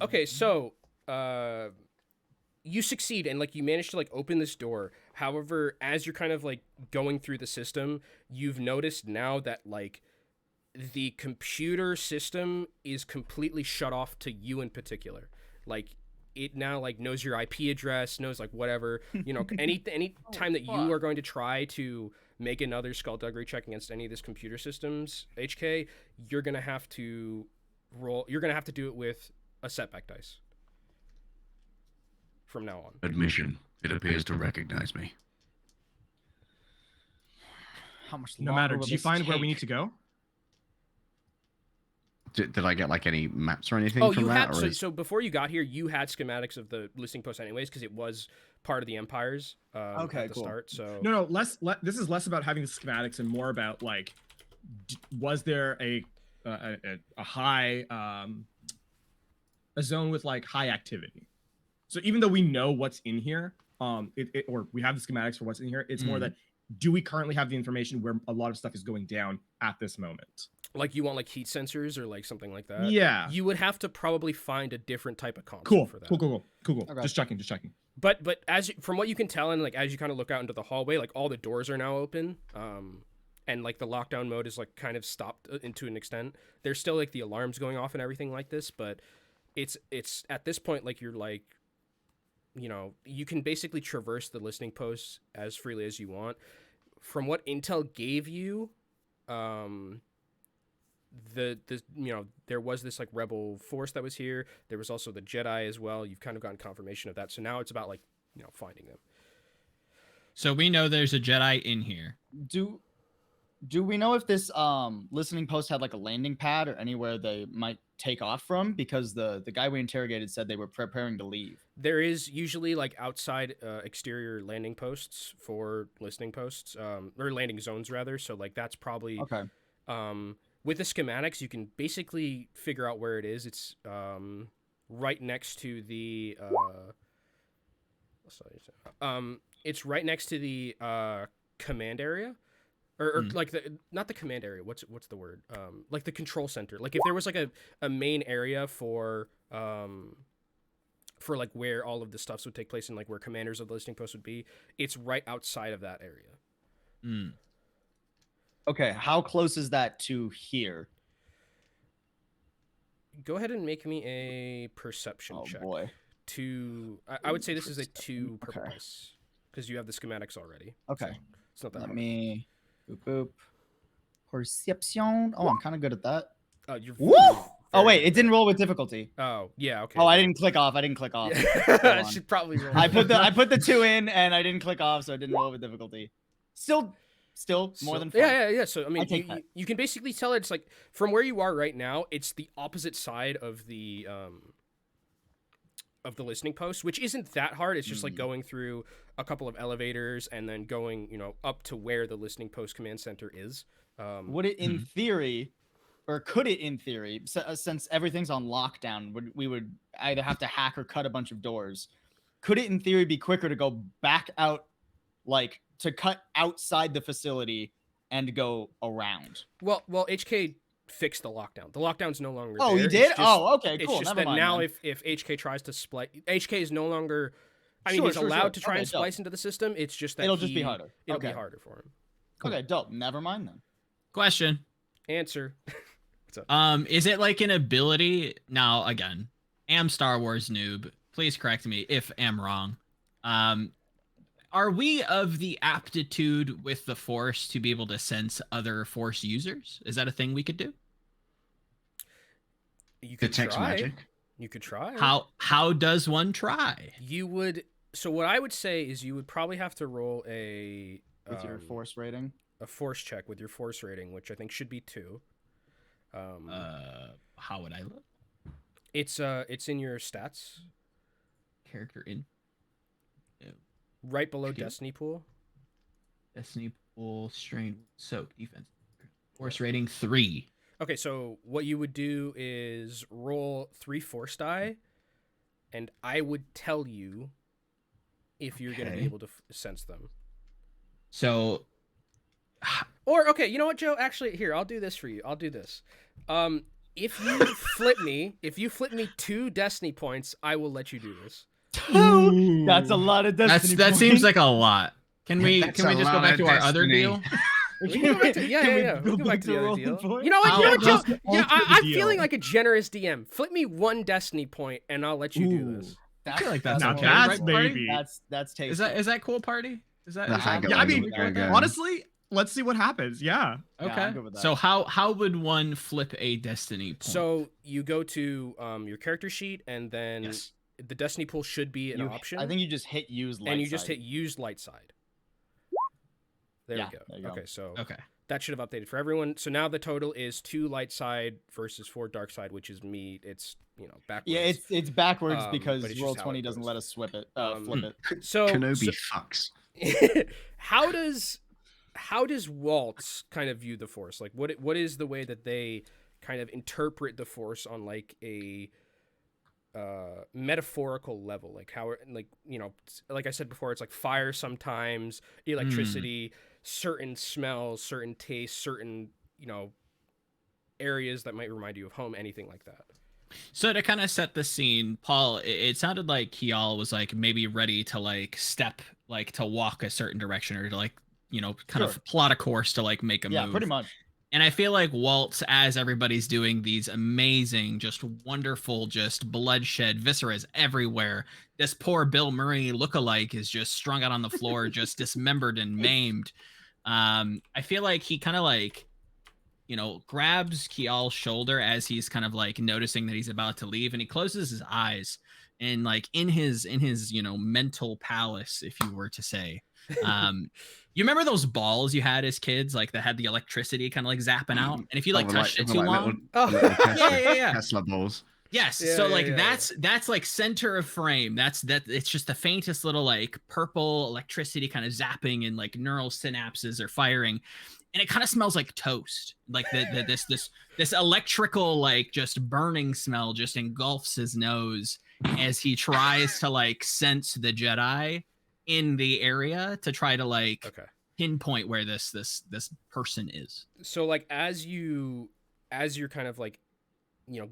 Speaker 1: Okay, so you succeed and like you manage to like open this door. However, as you're kind of like going through the system, you've noticed now that like the computer system is completely shut off to you in particular. Like it now like knows your IP address, knows like whatever, you know, any time that you are going to try to make another skullduggery check against any of this computer systems, HK, you're gonna have to do it with a setback dice from now on.
Speaker 4: Admission. It appears to recognize me.
Speaker 3: How much
Speaker 2: No
Speaker 3: longer
Speaker 2: matter.
Speaker 3: will
Speaker 2: Did you
Speaker 3: this
Speaker 2: find where we
Speaker 3: take?
Speaker 2: need to go?
Speaker 4: Did I get like any maps or anything
Speaker 1: Oh,
Speaker 4: from
Speaker 1: you
Speaker 4: that?
Speaker 1: had
Speaker 4: or
Speaker 1: so,
Speaker 4: is-
Speaker 1: so before you got here, you had schematics of the listening post anyways because it was part of the Empires
Speaker 3: Okay,
Speaker 1: at the
Speaker 3: cool.
Speaker 1: start. So
Speaker 2: No. This is less about having the schematics and more about like, was there a high a zone with like high activity? So even though we know what's in here, or we have the schematics for what's in here, it's more that do we currently have the information where a lot of stuff is going down at this moment?
Speaker 1: like you want like heat sensors or like something like that.
Speaker 2: Yeah.
Speaker 1: You would have to probably find a different type of console for that.
Speaker 2: Cool.
Speaker 3: Okay.
Speaker 2: Just checking.
Speaker 1: But from what you can tell, and like as you kind of look out into the hallway, like all the doors are now open, and like the lockdown mode is like kind of stopped to an extent. There's still like the alarms going off and everything like this, but it's at this point like you're like, you know, you can basically traverse the listening posts as freely as you want. From what Intel gave you, the you know, there was this like rebel force that was here. There was also the Jedi as well. You've kind of gotten confirmation of that. So now it's about like, you know, finding them.
Speaker 6: So we know there's a Jedi in here.
Speaker 3: Do we know if this listening post had like a landing pad or anywhere they might take off from? Because the guy we interrogated said they were preparing to leave.
Speaker 1: There is usually like outside exterior landing posts for listening posts, or landing zones rather. So like that's probably
Speaker 3: Okay.
Speaker 1: With the schematics, you can basically figure out where it is. It's right next to the it's right next to the command area. Or like not the command area. What's the word? Like the control center. Like if there was like a main area for like where all of the stuffs would take place and like where commanders of the listening post would be, it's right outside of that area.
Speaker 3: Okay, how close is that to here?
Speaker 1: Go ahead and make me a perception check.
Speaker 3: Oh boy.
Speaker 1: I would say this is a 2
Speaker 3: Okay.
Speaker 1: purpose because you have the schematics already.
Speaker 3: Okay.
Speaker 1: So it's not that
Speaker 3: Let
Speaker 1: hard.
Speaker 3: me boop. Perception. Oh, I'm kind of good at that.
Speaker 1: You're
Speaker 3: Woo! Oh
Speaker 1: very
Speaker 3: wait,
Speaker 1: good
Speaker 3: it didn't roll with difficulty.
Speaker 1: Oh yeah, okay.
Speaker 3: Oh, I didn't click off.
Speaker 1: Yeah. I should probably roll.
Speaker 3: I put the 2 in and I didn't click off, so it didn't roll with difficulty. Still more than 5.
Speaker 1: Yeah. So I mean,
Speaker 3: take that.
Speaker 1: you can basically tell it's like from where you are right now, it's the opposite side of the listening post, which isn't that hard. It's just like going through a couple of elevators and then going, you know, up to where the listening post command center is.
Speaker 3: Would it in theory, or could it in theory, since everything's on lockdown, we would either have to hack or cut a bunch of doors? Could it in theory be quicker to go back out, like to cut outside the facility and go around?
Speaker 1: Well, HK fixed the lockdown. The lockdown's no longer
Speaker 3: Oh,
Speaker 1: there.
Speaker 3: he
Speaker 1: It's
Speaker 3: did?
Speaker 1: just-
Speaker 3: Oh, okay,
Speaker 1: It's
Speaker 3: cool.
Speaker 1: just
Speaker 3: Never
Speaker 1: that
Speaker 3: mind,
Speaker 1: now
Speaker 3: then.
Speaker 1: if HK tries to splice, HK is no longer. I mean,
Speaker 3: Sure,
Speaker 1: he's
Speaker 3: sure,
Speaker 1: allowed
Speaker 3: sure.
Speaker 1: to try
Speaker 3: Okay,
Speaker 1: and
Speaker 3: dope.
Speaker 1: splice into the system. It's just that
Speaker 3: It'll just be harder.
Speaker 1: It'll be
Speaker 3: Okay.
Speaker 1: harder for him.
Speaker 3: Okay, dope. Never mind then.
Speaker 6: Question.
Speaker 1: Answer.
Speaker 6: Is it like an ability? Now, again, am Star Wars noob. Please correct me if am wrong. Are we of the aptitude with the Force to be able to sense other Force users? Is that a thing we could do?
Speaker 1: You could
Speaker 4: Detect
Speaker 1: try.
Speaker 4: magic.
Speaker 1: You could try.
Speaker 6: How does one try?
Speaker 1: You would. So what I would say is you would probably have to roll a
Speaker 3: With your force rating.
Speaker 1: a force check with your force rating, which I think should be 2.
Speaker 6: How would I look?
Speaker 1: It's in your stats,
Speaker 6: Character in
Speaker 1: right below
Speaker 6: Skill.
Speaker 1: Destiny pool.
Speaker 6: Destiny pool, strain, soak, defense. Force rating 3.
Speaker 1: Okay, so what you would do is roll 3 force die, and I would tell you if you're going to be
Speaker 6: Okay.
Speaker 1: able to sense them.
Speaker 6: So,
Speaker 1: Or okay, you know what, Joe? Actually, here, I'll do this for you. I'll do this. If you flip me 2 Destiny points, I will let you do this.
Speaker 3: That's a lot of Destiny
Speaker 6: that
Speaker 3: points.
Speaker 6: seems like a lot. Can we
Speaker 4: That's
Speaker 6: just
Speaker 4: a
Speaker 6: go
Speaker 4: lot
Speaker 6: back
Speaker 4: of
Speaker 6: to our other
Speaker 4: Destiny.
Speaker 6: deal?
Speaker 1: We can go back to, yeah. We can go back to the other
Speaker 3: rolling
Speaker 1: deal.
Speaker 3: points?
Speaker 1: You know what, Joe?
Speaker 2: Just
Speaker 1: Yeah,
Speaker 2: ultimate
Speaker 1: I'm
Speaker 2: deal.
Speaker 1: feeling like a generous DM. Flip me 1 Destiny point, and I'll let you do this.
Speaker 3: That's,
Speaker 6: feel like that's
Speaker 2: Now
Speaker 6: okay,
Speaker 2: that's
Speaker 6: right, party?
Speaker 2: maybe.
Speaker 3: That's tasty.
Speaker 6: Is that cool, party? Is that
Speaker 4: The
Speaker 6: is that-
Speaker 4: haggle
Speaker 2: Yeah, I mean,
Speaker 4: angle there again.
Speaker 2: honestly, let's see what happens. Yeah.
Speaker 3: Yeah,
Speaker 6: Okay.
Speaker 3: I'm good with that.
Speaker 6: So how would one flip a destiny point?
Speaker 1: So you go to your character sheet, and then
Speaker 6: yes.
Speaker 1: the destiny pool should be an option.
Speaker 3: I think you just hit use light
Speaker 1: and you just
Speaker 3: side.
Speaker 1: hit use light side. There
Speaker 3: Yeah,
Speaker 1: we go.
Speaker 3: there you go.
Speaker 1: Okay, so
Speaker 6: Okay.
Speaker 1: that should have updated for everyone. So now the total is 2 light side versus 4 dark side, which is me. It's backwards.
Speaker 3: Yeah, it's backwards because
Speaker 1: but it's
Speaker 3: roll
Speaker 1: just how
Speaker 3: 20
Speaker 1: it
Speaker 3: doesn't
Speaker 1: goes.
Speaker 3: let us flip it.
Speaker 1: So
Speaker 4: Kenobi fucks.
Speaker 1: how does Waltz kind of view the Force? Like, what is the way that they kind of interpret the Force on like a metaphorical level? Like how, like like I said before, it's like fire sometimes, electricity, certain smells, certain tastes, certain areas that might remind you of home, anything like that.
Speaker 6: So to kind of set the scene, Paul, it sounded like Kial was like maybe ready to like step, like to walk a certain direction, or to like kind of plot a course to like make a move.
Speaker 3: Yeah, pretty much.
Speaker 6: And I feel like Waltz, as everybody's doing these amazing, just wonderful, just bloodshed, visceras everywhere. This poor Bill Murray lookalike is just strung out on the floor, just dismembered and maimed. I feel like he kind of like, grabs Kial's shoulder as he's kind of like noticing that he's about to leave, and he closes his eyes, and like in his mental palace, if you were to say, you remember those balls you had as kids, like that had the electricity kind of like zapping out, and if you like touched it too long,
Speaker 4: yeah, Tesla balls.
Speaker 6: Yes.
Speaker 1: Yeah,
Speaker 6: So
Speaker 1: yeah,
Speaker 6: like
Speaker 1: yeah,
Speaker 6: that's like center of frame. It's just the faintest little like purple electricity kind of zapping, and like neural synapses are firing. And it kind of smells like toast. Like this electrical, like just burning smell just engulfs his nose as he tries to like sense the Jedi in the area to try to like pinpoint where this person is.
Speaker 1: So like as you're kind of like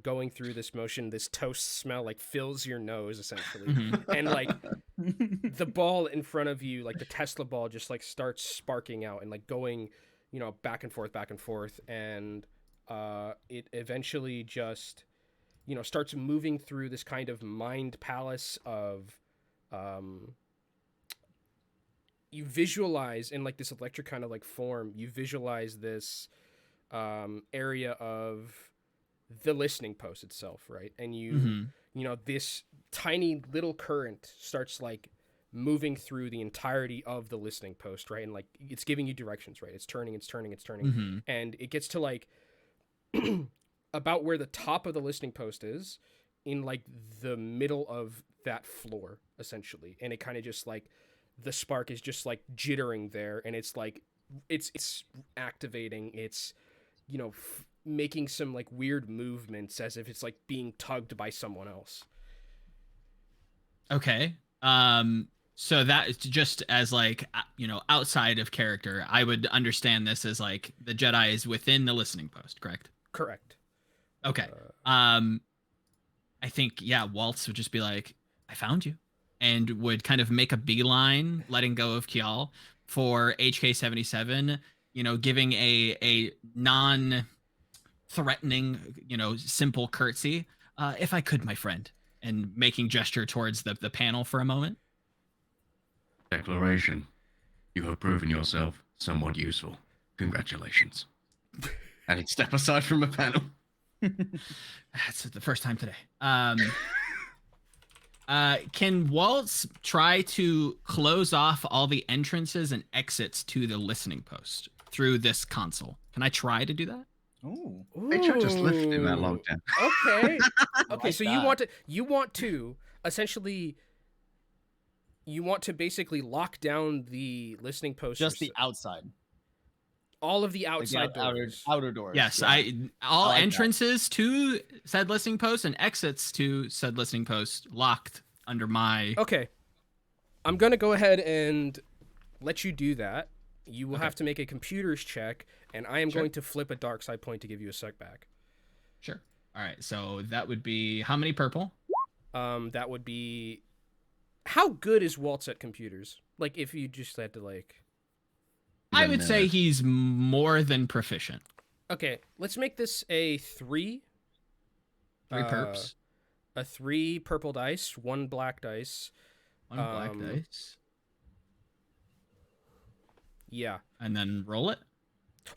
Speaker 1: going through this motion, this toast smell like fills your nose essentially. And like the ball in front of you, like the Tesla ball, just like starts sparking out and like going back and forth, and it eventually just starts moving through this kind of mind palace of you visualize in like this electric kind of like form, you visualize this area of the listening post itself, right? And you this tiny little current starts like moving through the entirety of the listening post, right? And like it's giving you directions, right? It's turning, and it gets to like about where the top of the listening post is, in like the middle of that floor essentially, and it kind of just like the spark is just like jittering there, and it's like it's activating, it's making some like weird movements as if it's like being tugged by someone else.
Speaker 6: Okay. So that is just as like outside of character, I would understand this as like the Jedi is within the listening post, correct?
Speaker 1: Correct.
Speaker 6: Okay. I think Waltz would just be like, I found you, and would kind of make a beeline, letting go of Kial for HK-77, giving a non-threatening, simple curtsy. If I could, my friend, and making gesture towards the panel for a moment.
Speaker 4: Declaration. You have proven yourself somewhat useful. Congratulations. And he'd step aside from a panel.
Speaker 6: That's the first time today. Can Waltz try to close off all the entrances and exits to the listening post through this console? Can I try to do that?
Speaker 3: Ooh.
Speaker 4: They should just lift him that long down.
Speaker 1: Okay. Okay,
Speaker 3: Like
Speaker 1: so
Speaker 3: that.
Speaker 1: you want to essentially basically lock down the listening post.
Speaker 3: Just the outside.
Speaker 1: all of the
Speaker 3: Like
Speaker 1: outside
Speaker 3: the
Speaker 1: doors.
Speaker 3: outer doors.
Speaker 6: Yes,
Speaker 3: yeah.
Speaker 6: all
Speaker 3: I like
Speaker 6: entrances to said listening post and exits to said listening post locked under my.
Speaker 1: Okay. I'm going to go ahead and let you do that. You will have to make a computer's check, and I am going to flip a dark side point to give you a sec back.
Speaker 6: Sure. All right. So that would be how many purple?
Speaker 1: That would be. How good is Waltz at computers? Like, if you just had to, like.
Speaker 6: I would say he's more than proficient.
Speaker 1: Okay, let's make this a 3.
Speaker 6: 3 perps.
Speaker 1: 3 purple dice, 1 black dice.
Speaker 6: One black dice.
Speaker 1: Yeah.
Speaker 6: And then roll it.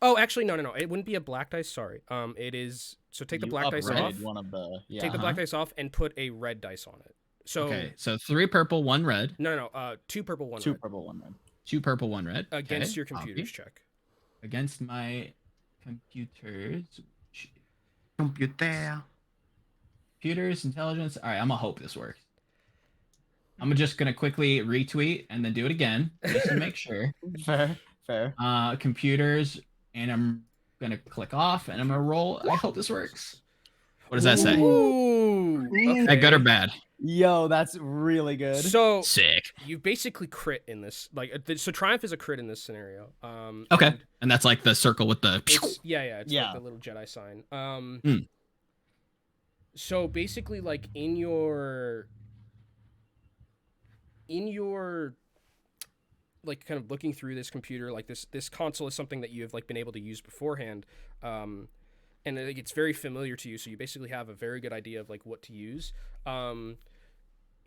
Speaker 1: Oh, actually, no. It wouldn't be a black dice. Sorry. It is. So take the black dice off.
Speaker 3: One of the,
Speaker 1: Take the black dice off and put a red dice on it. So
Speaker 6: okay. So 3 purple, 1 red.
Speaker 1: No. 2 purple, 1 red.
Speaker 3: 2 purple, 1 red.
Speaker 6: 2 purple, 1 red.
Speaker 1: Against your computer's check.
Speaker 6: Against my computers. Computers, intelligence. All right, I'm gonna hope this works. I'm just gonna quickly retweet and then do it again just to make sure.
Speaker 3: Fair.
Speaker 6: Computers, and I'm gonna click off and I'm gonna roll. I hope this works. What does that say?
Speaker 1: Ooh.
Speaker 6: Is that good or bad?
Speaker 3: Yo, that's really good.
Speaker 1: So
Speaker 6: Sick.
Speaker 1: you basically crit in this. So triumph is a crit in this scenario.
Speaker 6: Okay, and that's like the circle with the.
Speaker 1: It's like the little Jedi sign. So basically, like in your like kind of looking through this computer, like this console is something that you have like been able to use beforehand, and like, it's very familiar to you. So you basically have a very good idea of like what to use.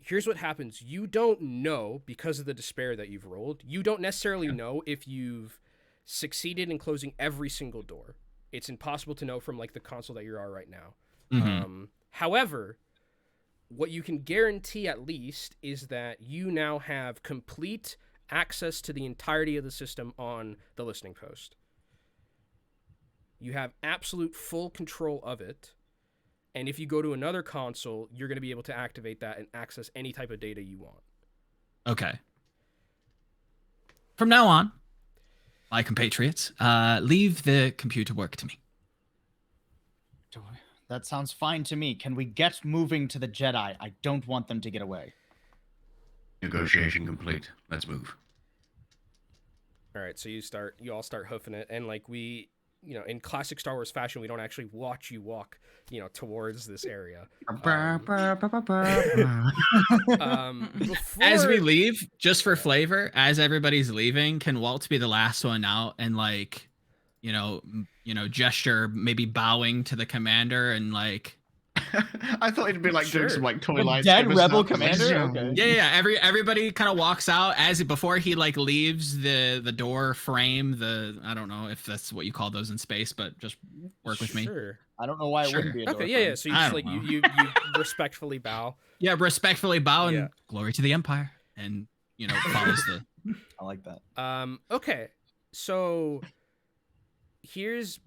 Speaker 1: Here's what happens: you don't know, because of the despair that you've rolled. You don't necessarily know if you've succeeded in closing every single door. It's impossible to know from like the console that you are right now. However, what you can guarantee at least is that you now have complete access to the entirety of the system on the listening post. You have absolute full control of it. And if you go to another console, you're going to be able to activate that and access any type of data you want.
Speaker 6: Okay. From now on, my compatriots, leave the computer work to me.
Speaker 3: That sounds fine to me. Can we get moving to the Jedi? I don't want them to get away.
Speaker 4: Negotiation complete. Let's move.
Speaker 1: All right, so you all start hoofing it, and like we, in classic Star Wars fashion, we don't actually watch you walk, towards this area.
Speaker 6: As we leave, just for flavor, as everybody's leaving, can Walt be the last one out and like, gesture, maybe bowing to the commander and like.
Speaker 4: I thought it'd be like doing some like toy lights.
Speaker 3: Dead rebel commander. Okay.
Speaker 6: Yeah. Everybody kind of walks out before he like leaves the door frame. I don't know if that's what you call those in space, but just work with me.
Speaker 3: I don't don't know why it wouldn't be a door
Speaker 1: Okay,
Speaker 3: frame.
Speaker 1: so you just like you respectfully bow.
Speaker 6: Yeah, respectfully bow and glory to the Empire, and follows the.
Speaker 3: I like that.
Speaker 1: Okay, so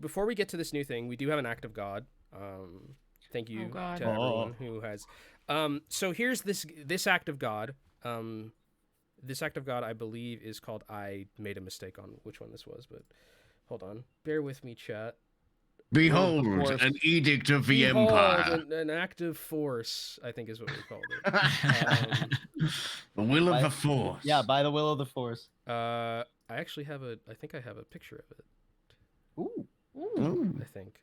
Speaker 1: before we get to this new thing, we do have an act of God. Thank you to everyone who has. So here's this act of God. This act of God, I believe, is called. I made a mistake on which one this was, but hold on, bear with me, chat.
Speaker 4: Behold, an edict of the Empire.
Speaker 1: An active force, I think is what we called it.
Speaker 4: The will of the Force.
Speaker 3: Yeah, by the will of the Force.
Speaker 1: I actually have I think I have a picture of it.
Speaker 3: Ooh.
Speaker 1: I think.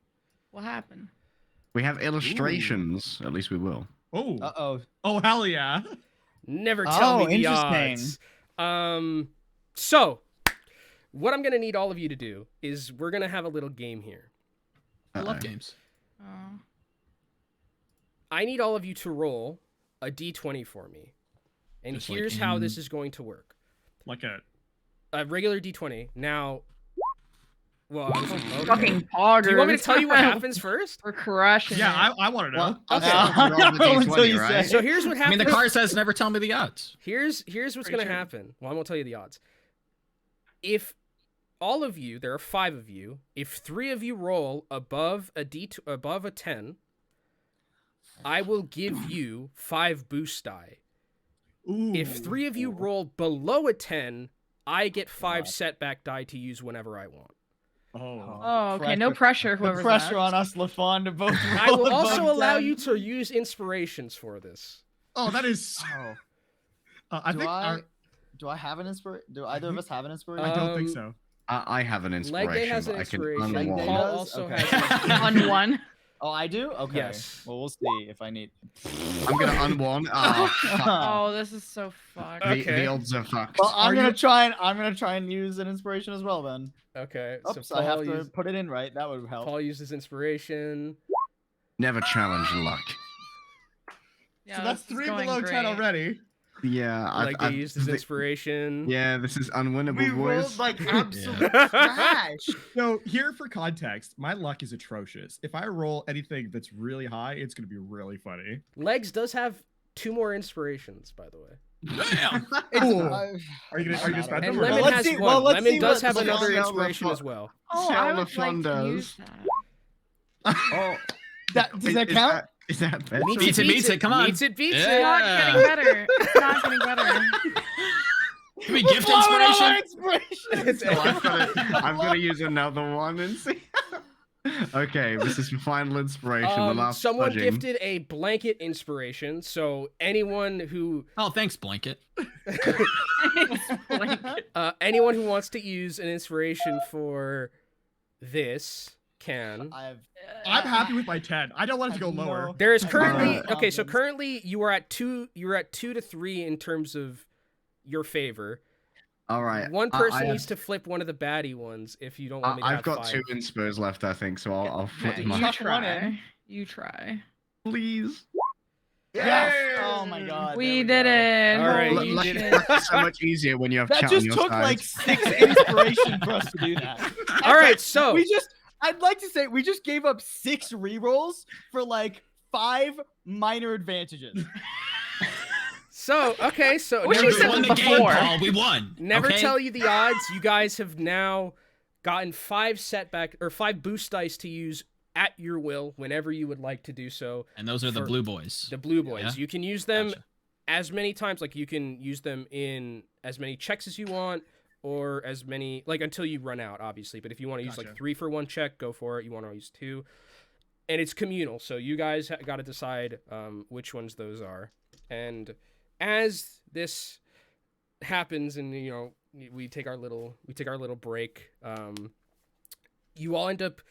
Speaker 5: What happened?
Speaker 4: We have illustrations. Ooh. At least we will.
Speaker 2: Oh.
Speaker 3: Uh-oh.
Speaker 2: Oh, hell yeah.
Speaker 1: Never tell me the
Speaker 3: interesting.
Speaker 1: odds. So, what I'm going to need all of you to do is we're going to have a little game here.
Speaker 6: I love games.
Speaker 1: I need all of you to roll a d20 for me. And just here's how this is going to work.
Speaker 2: Like
Speaker 1: a regular d20. Now, well, okay.
Speaker 5: Fucking poggers.
Speaker 1: Do you want me to tell you what happens first?
Speaker 5: We're crushing.
Speaker 2: Yeah, I want to know.
Speaker 1: Okay. So here's what happens.
Speaker 6: I mean, the card says never tell me the odds.
Speaker 1: Here's what's going to happen. Well, I won't tell you the odds. If all of you, there are 5 of you, if 3 of you roll above a 10, I will give you 5 boost die.
Speaker 2: Ooh.
Speaker 1: If 3 of you roll below a 10, I get 5 setback die to use whenever I want.
Speaker 5: Oh, okay. No pressure. Whoever's
Speaker 3: pressure on us, LaFawn, to both.
Speaker 1: I will also allow you to use inspirations for this.
Speaker 2: Oh, that is.
Speaker 3: Do I have an inspiration? Do either of us have an inspiration?
Speaker 2: I don't think so.
Speaker 4: I have an inspiration.
Speaker 1: Leg Day has an inspiration. Paul also has
Speaker 5: on one.
Speaker 3: Oh, I do? Okay.
Speaker 1: Yes.
Speaker 3: Well, we'll see if I need.
Speaker 4: I'm gonna unwand.
Speaker 5: Oh, this is so fucked.
Speaker 4: The odds are fucked.
Speaker 3: Well, I'm gonna try and use an inspiration as well then.
Speaker 1: Okay.
Speaker 3: Oops, so I have to put it in right. That would help.
Speaker 1: Paul uses inspiration.
Speaker 4: Never challenge luck.
Speaker 5: Yeah,
Speaker 2: So that's
Speaker 5: this is
Speaker 2: 3
Speaker 5: going
Speaker 2: below 10
Speaker 5: great.
Speaker 2: already.
Speaker 4: Yeah,
Speaker 1: Like they used as inspiration.
Speaker 4: Yeah, this is unwinnable,
Speaker 3: We rolled
Speaker 4: boys.
Speaker 3: like absolute trash.
Speaker 2: So here for context, my luck is atrocious. If I roll anything that's really high, it's going to be really funny.
Speaker 1: Legs does have 2 more inspirations, by the way.
Speaker 6: Damn.
Speaker 2: Ooh.
Speaker 3: I-
Speaker 2: Are you gonna spend
Speaker 1: And
Speaker 2: them? or
Speaker 1: Lemon
Speaker 3: let's
Speaker 1: has
Speaker 3: see-
Speaker 1: 1.
Speaker 3: well, let's
Speaker 1: Lemon
Speaker 3: see
Speaker 1: does
Speaker 3: what-
Speaker 1: have
Speaker 3: let's
Speaker 1: another
Speaker 3: see how
Speaker 1: inspiration
Speaker 4: the
Speaker 1: as well.
Speaker 5: Oh,
Speaker 4: See how
Speaker 5: I would like
Speaker 4: LaFon
Speaker 5: to
Speaker 4: does.
Speaker 5: use that.
Speaker 3: Oh, does that count?
Speaker 4: Is that better?
Speaker 6: Meets it, come on.
Speaker 1: Meets it, beats
Speaker 5: It's
Speaker 1: it.
Speaker 5: not getting better. It's not getting better.
Speaker 6: Give me gift
Speaker 3: Blowing all our
Speaker 6: inspiration.
Speaker 3: inspiration.
Speaker 4: So I'm gonna use another one and see. Okay, this is your final inspiration. The last
Speaker 1: Someone
Speaker 4: fudging.
Speaker 1: gifted a blanket inspiration, so anyone who
Speaker 6: Oh, thanks, blanket.
Speaker 1: anyone who wants to use an inspiration for this can.
Speaker 2: I'm happy with my 10. I don't want it to go
Speaker 3: No.
Speaker 2: lower.
Speaker 1: There is currently
Speaker 3: no
Speaker 1: okay, so
Speaker 3: problems.
Speaker 1: currently you are at 2 to 3 in terms of your favor.
Speaker 4: All right.
Speaker 1: One
Speaker 4: I
Speaker 1: person
Speaker 4: have-
Speaker 1: needs to flip one of the baddie ones if you don't want me to
Speaker 4: I've
Speaker 1: have
Speaker 4: got
Speaker 1: 5.
Speaker 4: 2 inspires left, I think, so I'll flip
Speaker 5: Okay,
Speaker 4: my.
Speaker 5: you
Speaker 3: Tuck one in.
Speaker 5: try. You try.
Speaker 4: Please.
Speaker 3: Yes. Oh my god.
Speaker 5: We
Speaker 3: there
Speaker 5: did
Speaker 3: go.
Speaker 5: it.
Speaker 1: All right,
Speaker 5: Holy
Speaker 1: you
Speaker 4: Luck
Speaker 1: did
Speaker 5: shit.
Speaker 1: it.
Speaker 4: is so much easier when you have
Speaker 3: That
Speaker 4: chat
Speaker 3: just
Speaker 4: on your
Speaker 3: took
Speaker 4: side.
Speaker 3: like 6 inspiration for us to do that.
Speaker 1: All right, so
Speaker 3: I'd like to say we just gave up 6 rerolls for like 5 minor advantages.
Speaker 1: okay, so
Speaker 5: Wish
Speaker 1: never,
Speaker 5: you said
Speaker 6: won the
Speaker 5: that
Speaker 6: game,
Speaker 5: before.
Speaker 6: Paul. We won.
Speaker 1: never
Speaker 6: okay?
Speaker 1: tell you the odds. You guys have now gotten 5 boost dice to use at your will whenever you would like to do so.
Speaker 6: And those are the
Speaker 1: for
Speaker 6: blue boys.
Speaker 1: The blue boys.
Speaker 6: Yeah?
Speaker 1: You can use them
Speaker 6: Gotcha.
Speaker 1: as many times, like you can use them in as many checks as you want, or as many, like until you run out, obviously. But if you want to use like
Speaker 2: Gotcha.
Speaker 1: 3 for 1 check, go for it. You want to use 2. And it's communal, so you guys got to decide which ones those are. And as this happens, and you know, we take our little break, you all end up,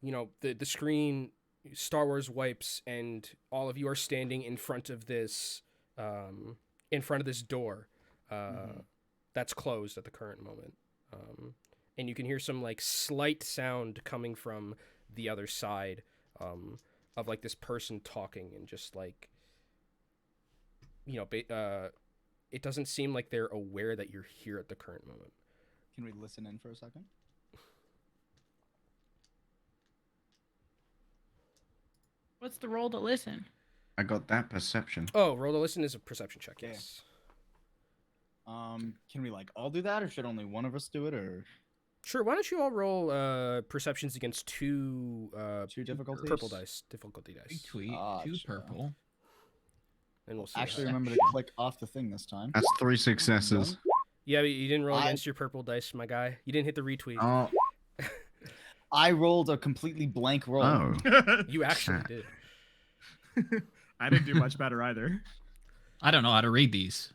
Speaker 1: you know, the screen Star Wars wipes, and all of you are standing in front of this door that's closed at the current moment, and you can hear some like slight sound coming from the other side of like this person talking, and just like, you know, it doesn't seem like they're aware that you're here at the current moment.
Speaker 3: Can we listen in for a second?
Speaker 5: What's the roll to listen?
Speaker 4: I got that perception.
Speaker 1: Oh, roll to listen is a perception check.
Speaker 3: Okay.
Speaker 1: Yes.
Speaker 3: Can we like all do that, or should only one of us do it, or
Speaker 1: Sure. Why don't you all roll perceptions against 2
Speaker 3: 2 difficulties?
Speaker 1: purple difficulty dice,
Speaker 6: Tweet,
Speaker 3: Ah,
Speaker 6: 2
Speaker 3: sure.
Speaker 6: purple.
Speaker 1: and we'll see. what
Speaker 3: Actually,
Speaker 1: happens.
Speaker 3: remember to click off the thing this time.
Speaker 4: That's 3 successes.
Speaker 1: Yeah, but you didn't roll
Speaker 3: I-
Speaker 1: against your purple dice, my guy. You didn't hit the retweet.
Speaker 4: Oh,
Speaker 3: I rolled a completely blank roll.
Speaker 4: oh.
Speaker 1: You actually
Speaker 4: Shit.
Speaker 1: did.
Speaker 2: I didn't do much better either.
Speaker 6: I don't know how to read these.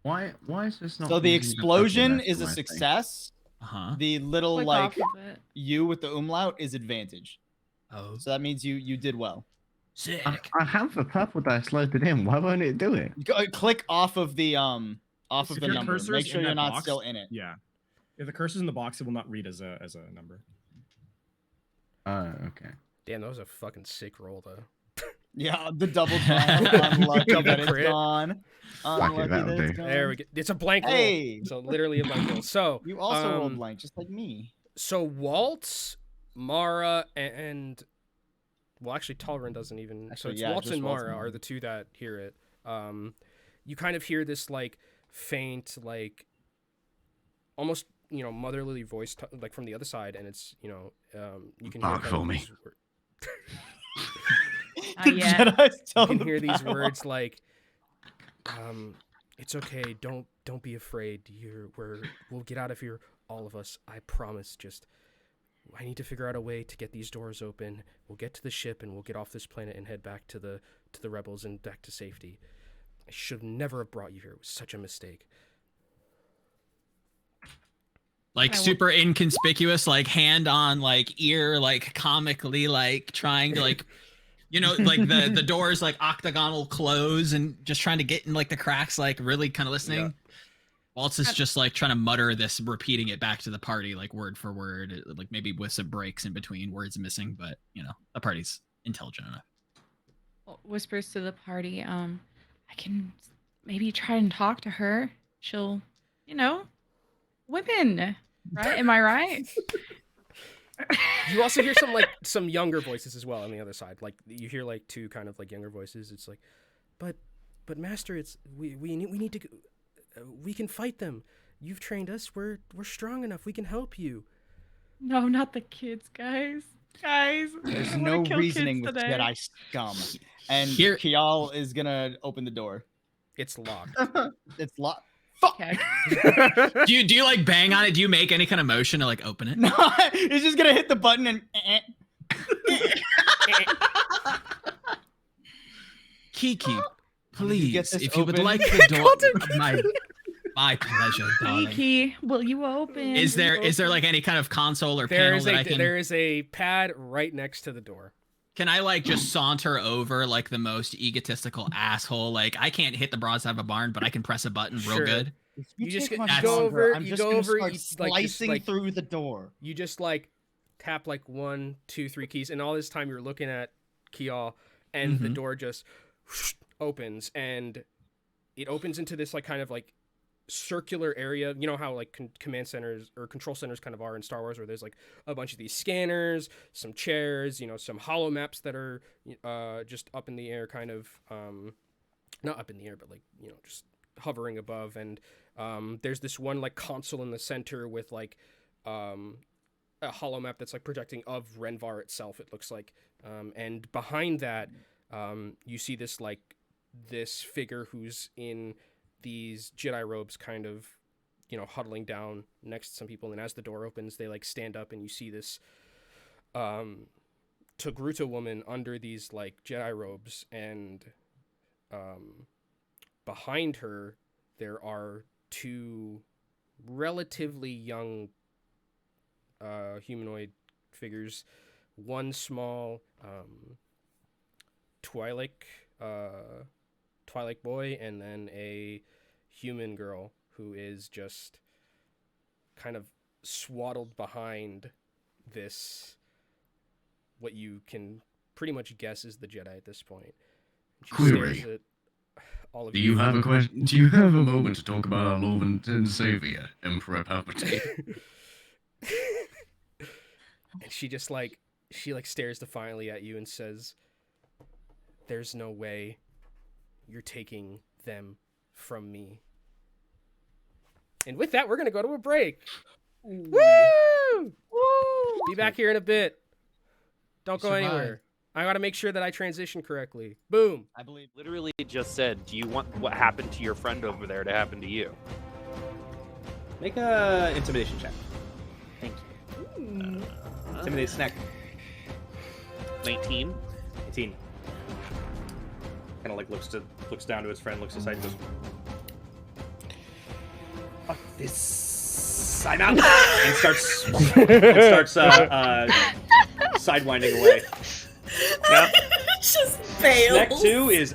Speaker 4: Why is this not?
Speaker 3: So the
Speaker 4: using
Speaker 3: explosion
Speaker 4: purple
Speaker 3: is a
Speaker 4: dice, I think?
Speaker 3: success.
Speaker 6: Uh-huh.
Speaker 3: The little
Speaker 5: Click
Speaker 3: like
Speaker 5: off of it.
Speaker 3: U with the umlaut is advantage.
Speaker 6: Oh,
Speaker 3: So that means you did well.
Speaker 6: sick.
Speaker 4: I have the purple dice loaded in. Why won't it do it?
Speaker 3: Click off of the
Speaker 2: If
Speaker 3: the
Speaker 2: your
Speaker 3: number.
Speaker 2: cursor's
Speaker 3: Make sure
Speaker 2: in
Speaker 3: you're
Speaker 2: that
Speaker 3: not
Speaker 2: box-
Speaker 3: still in it.
Speaker 2: Yeah. If the cursor's in the box, it will not read as a number.
Speaker 4: Oh, okay.
Speaker 1: Damn, that was a fucking sick roll, though.
Speaker 3: Yeah, the double trial. Unlucky
Speaker 1: Double
Speaker 3: that it's
Speaker 1: crit.
Speaker 3: gone. Unlucky
Speaker 4: that'll
Speaker 3: that it's
Speaker 4: do.
Speaker 3: gone.
Speaker 1: There we go. It's a blank
Speaker 3: Hey!
Speaker 1: roll. So literally a blank roll. So
Speaker 3: You also rolled
Speaker 1: um,
Speaker 3: blank, just like me.
Speaker 1: So Waltz, Mara, and well, actually, Talrin doesn't even. So
Speaker 3: Actually,
Speaker 1: it's
Speaker 3: yeah,
Speaker 1: Waltz
Speaker 3: just
Speaker 1: and
Speaker 3: Waltz
Speaker 1: Mara
Speaker 3: and
Speaker 1: are
Speaker 3: Mara.
Speaker 1: the 2 that hear it. You kind of hear this like faint, like almost, you know, motherly voice like from the other side, and it's, you know, you can hear
Speaker 4: Bark
Speaker 1: kind
Speaker 4: for
Speaker 1: of
Speaker 4: me.
Speaker 1: these
Speaker 5: Not yet.
Speaker 3: Jedi's
Speaker 1: you
Speaker 3: telling
Speaker 1: can
Speaker 3: the
Speaker 1: hear these
Speaker 3: battle.
Speaker 1: words like, "It's okay. Don't be afraid. We'll get out of here, all of us. I promise. Just I need to figure out a way to get these doors open. We'll get to the ship and we'll get off this planet and head back to the rebels and back to safety. I should never have brought you here. It was such a mistake."
Speaker 6: Like
Speaker 5: I will-
Speaker 6: super inconspicuous, like hand on like ear, like comically, like trying to like, you know, like the doors like octagonal close and just trying to get in like the cracks, like really kind of listening. Waltz is just like trying to mutter this, repeating it back to the party, like word for word, like maybe with some breaks in between, words missing, but you know, the party's intelligent enough.
Speaker 5: whispers to the party, I can maybe try and talk to her. She'll, women, right? Am I right?
Speaker 1: You also hear some younger voices as well on the other side. Like you hear like two kind of like younger voices. It's like, but master, it's we need to we can fight them. You've trained us. We're strong enough. We can help you.
Speaker 5: No, not the kids, guys.
Speaker 3: There's no reasoning with
Speaker 5: today.
Speaker 3: Jedi scum. And
Speaker 6: Here-
Speaker 3: Kial is gonna open the door.
Speaker 1: It's locked.
Speaker 3: It's locked. Fuck.
Speaker 5: Okay.
Speaker 6: Do you like bang on it? Do you make any kind of motion to like open it?
Speaker 3: No, he's just gonna hit the button and.
Speaker 6: Kiki,
Speaker 3: Let me get
Speaker 6: please,
Speaker 3: this
Speaker 6: if you would
Speaker 3: open.
Speaker 6: like the door, my pleasure, darling.
Speaker 5: Kiki, will you open?
Speaker 6: Is there like any kind of console or panel that I can?
Speaker 1: There is a pad right next to the door.
Speaker 6: Can I like just saunter over like the most egotistical asshole? Like I can't hit the broadside of a barn, but I can press a button real
Speaker 1: Sure.
Speaker 6: good.
Speaker 3: If
Speaker 1: You just
Speaker 3: take
Speaker 1: go
Speaker 3: much
Speaker 1: over-
Speaker 3: longer, I'm
Speaker 1: you
Speaker 3: just
Speaker 1: go
Speaker 3: gonna
Speaker 1: over,
Speaker 3: start
Speaker 1: you, just,
Speaker 3: slicing
Speaker 1: like-
Speaker 3: through the door.
Speaker 1: You just like tap like 1, 2, 3 keys, and all this time you're looking at Kial, and the door just opens, and it opens into this like kind of like circular area. You know how like command centers or control centers kind of are in Star Wars, where there's like a bunch of these scanners, some chairs, some holo maps that are just up in the air, kind of not up in the air, but like just hovering above. And there's this one like console in the center with like a holo map that's like projecting of Rhen Var itself, it looks like, and behind that you see this figure who's in these Jedi robes, kind of huddling down next to some people. And as the door opens, they like stand up, and you see this Togruta woman under these like Jedi robes, and behind her there are two relatively young humanoid figures, one small Twi'lek boy, and then a human girl who is just kind of swaddled behind this, what you can pretty much guess is the Jedi at this point. She
Speaker 4: Query.
Speaker 1: stares at all of
Speaker 4: Do you have a question? Do you have a moment to talk about our Lord and Savior, Emperor Palpatine?
Speaker 1: And she just she stares defiantly at you and says, "There's no way you're taking them from me." And with that, we're gonna go to a break. Woo! Woo! Be back here in a bit. Don't go anywhere. I gotta make sure that I transition correctly. Boom.
Speaker 3: I believe.
Speaker 7: Literally just said, do you want what happened to your friend over there to happen to you?
Speaker 8: Make a intimidation check.
Speaker 7: Thank you.
Speaker 8: Intimidate snack.
Speaker 7: 19.
Speaker 8: 18. Kind of like looks down to his friend, looks aside, and goes, "Fuck this! I'm out!" and starts sidewinding away. Now,
Speaker 9: Just fails.
Speaker 8: Snack 2 is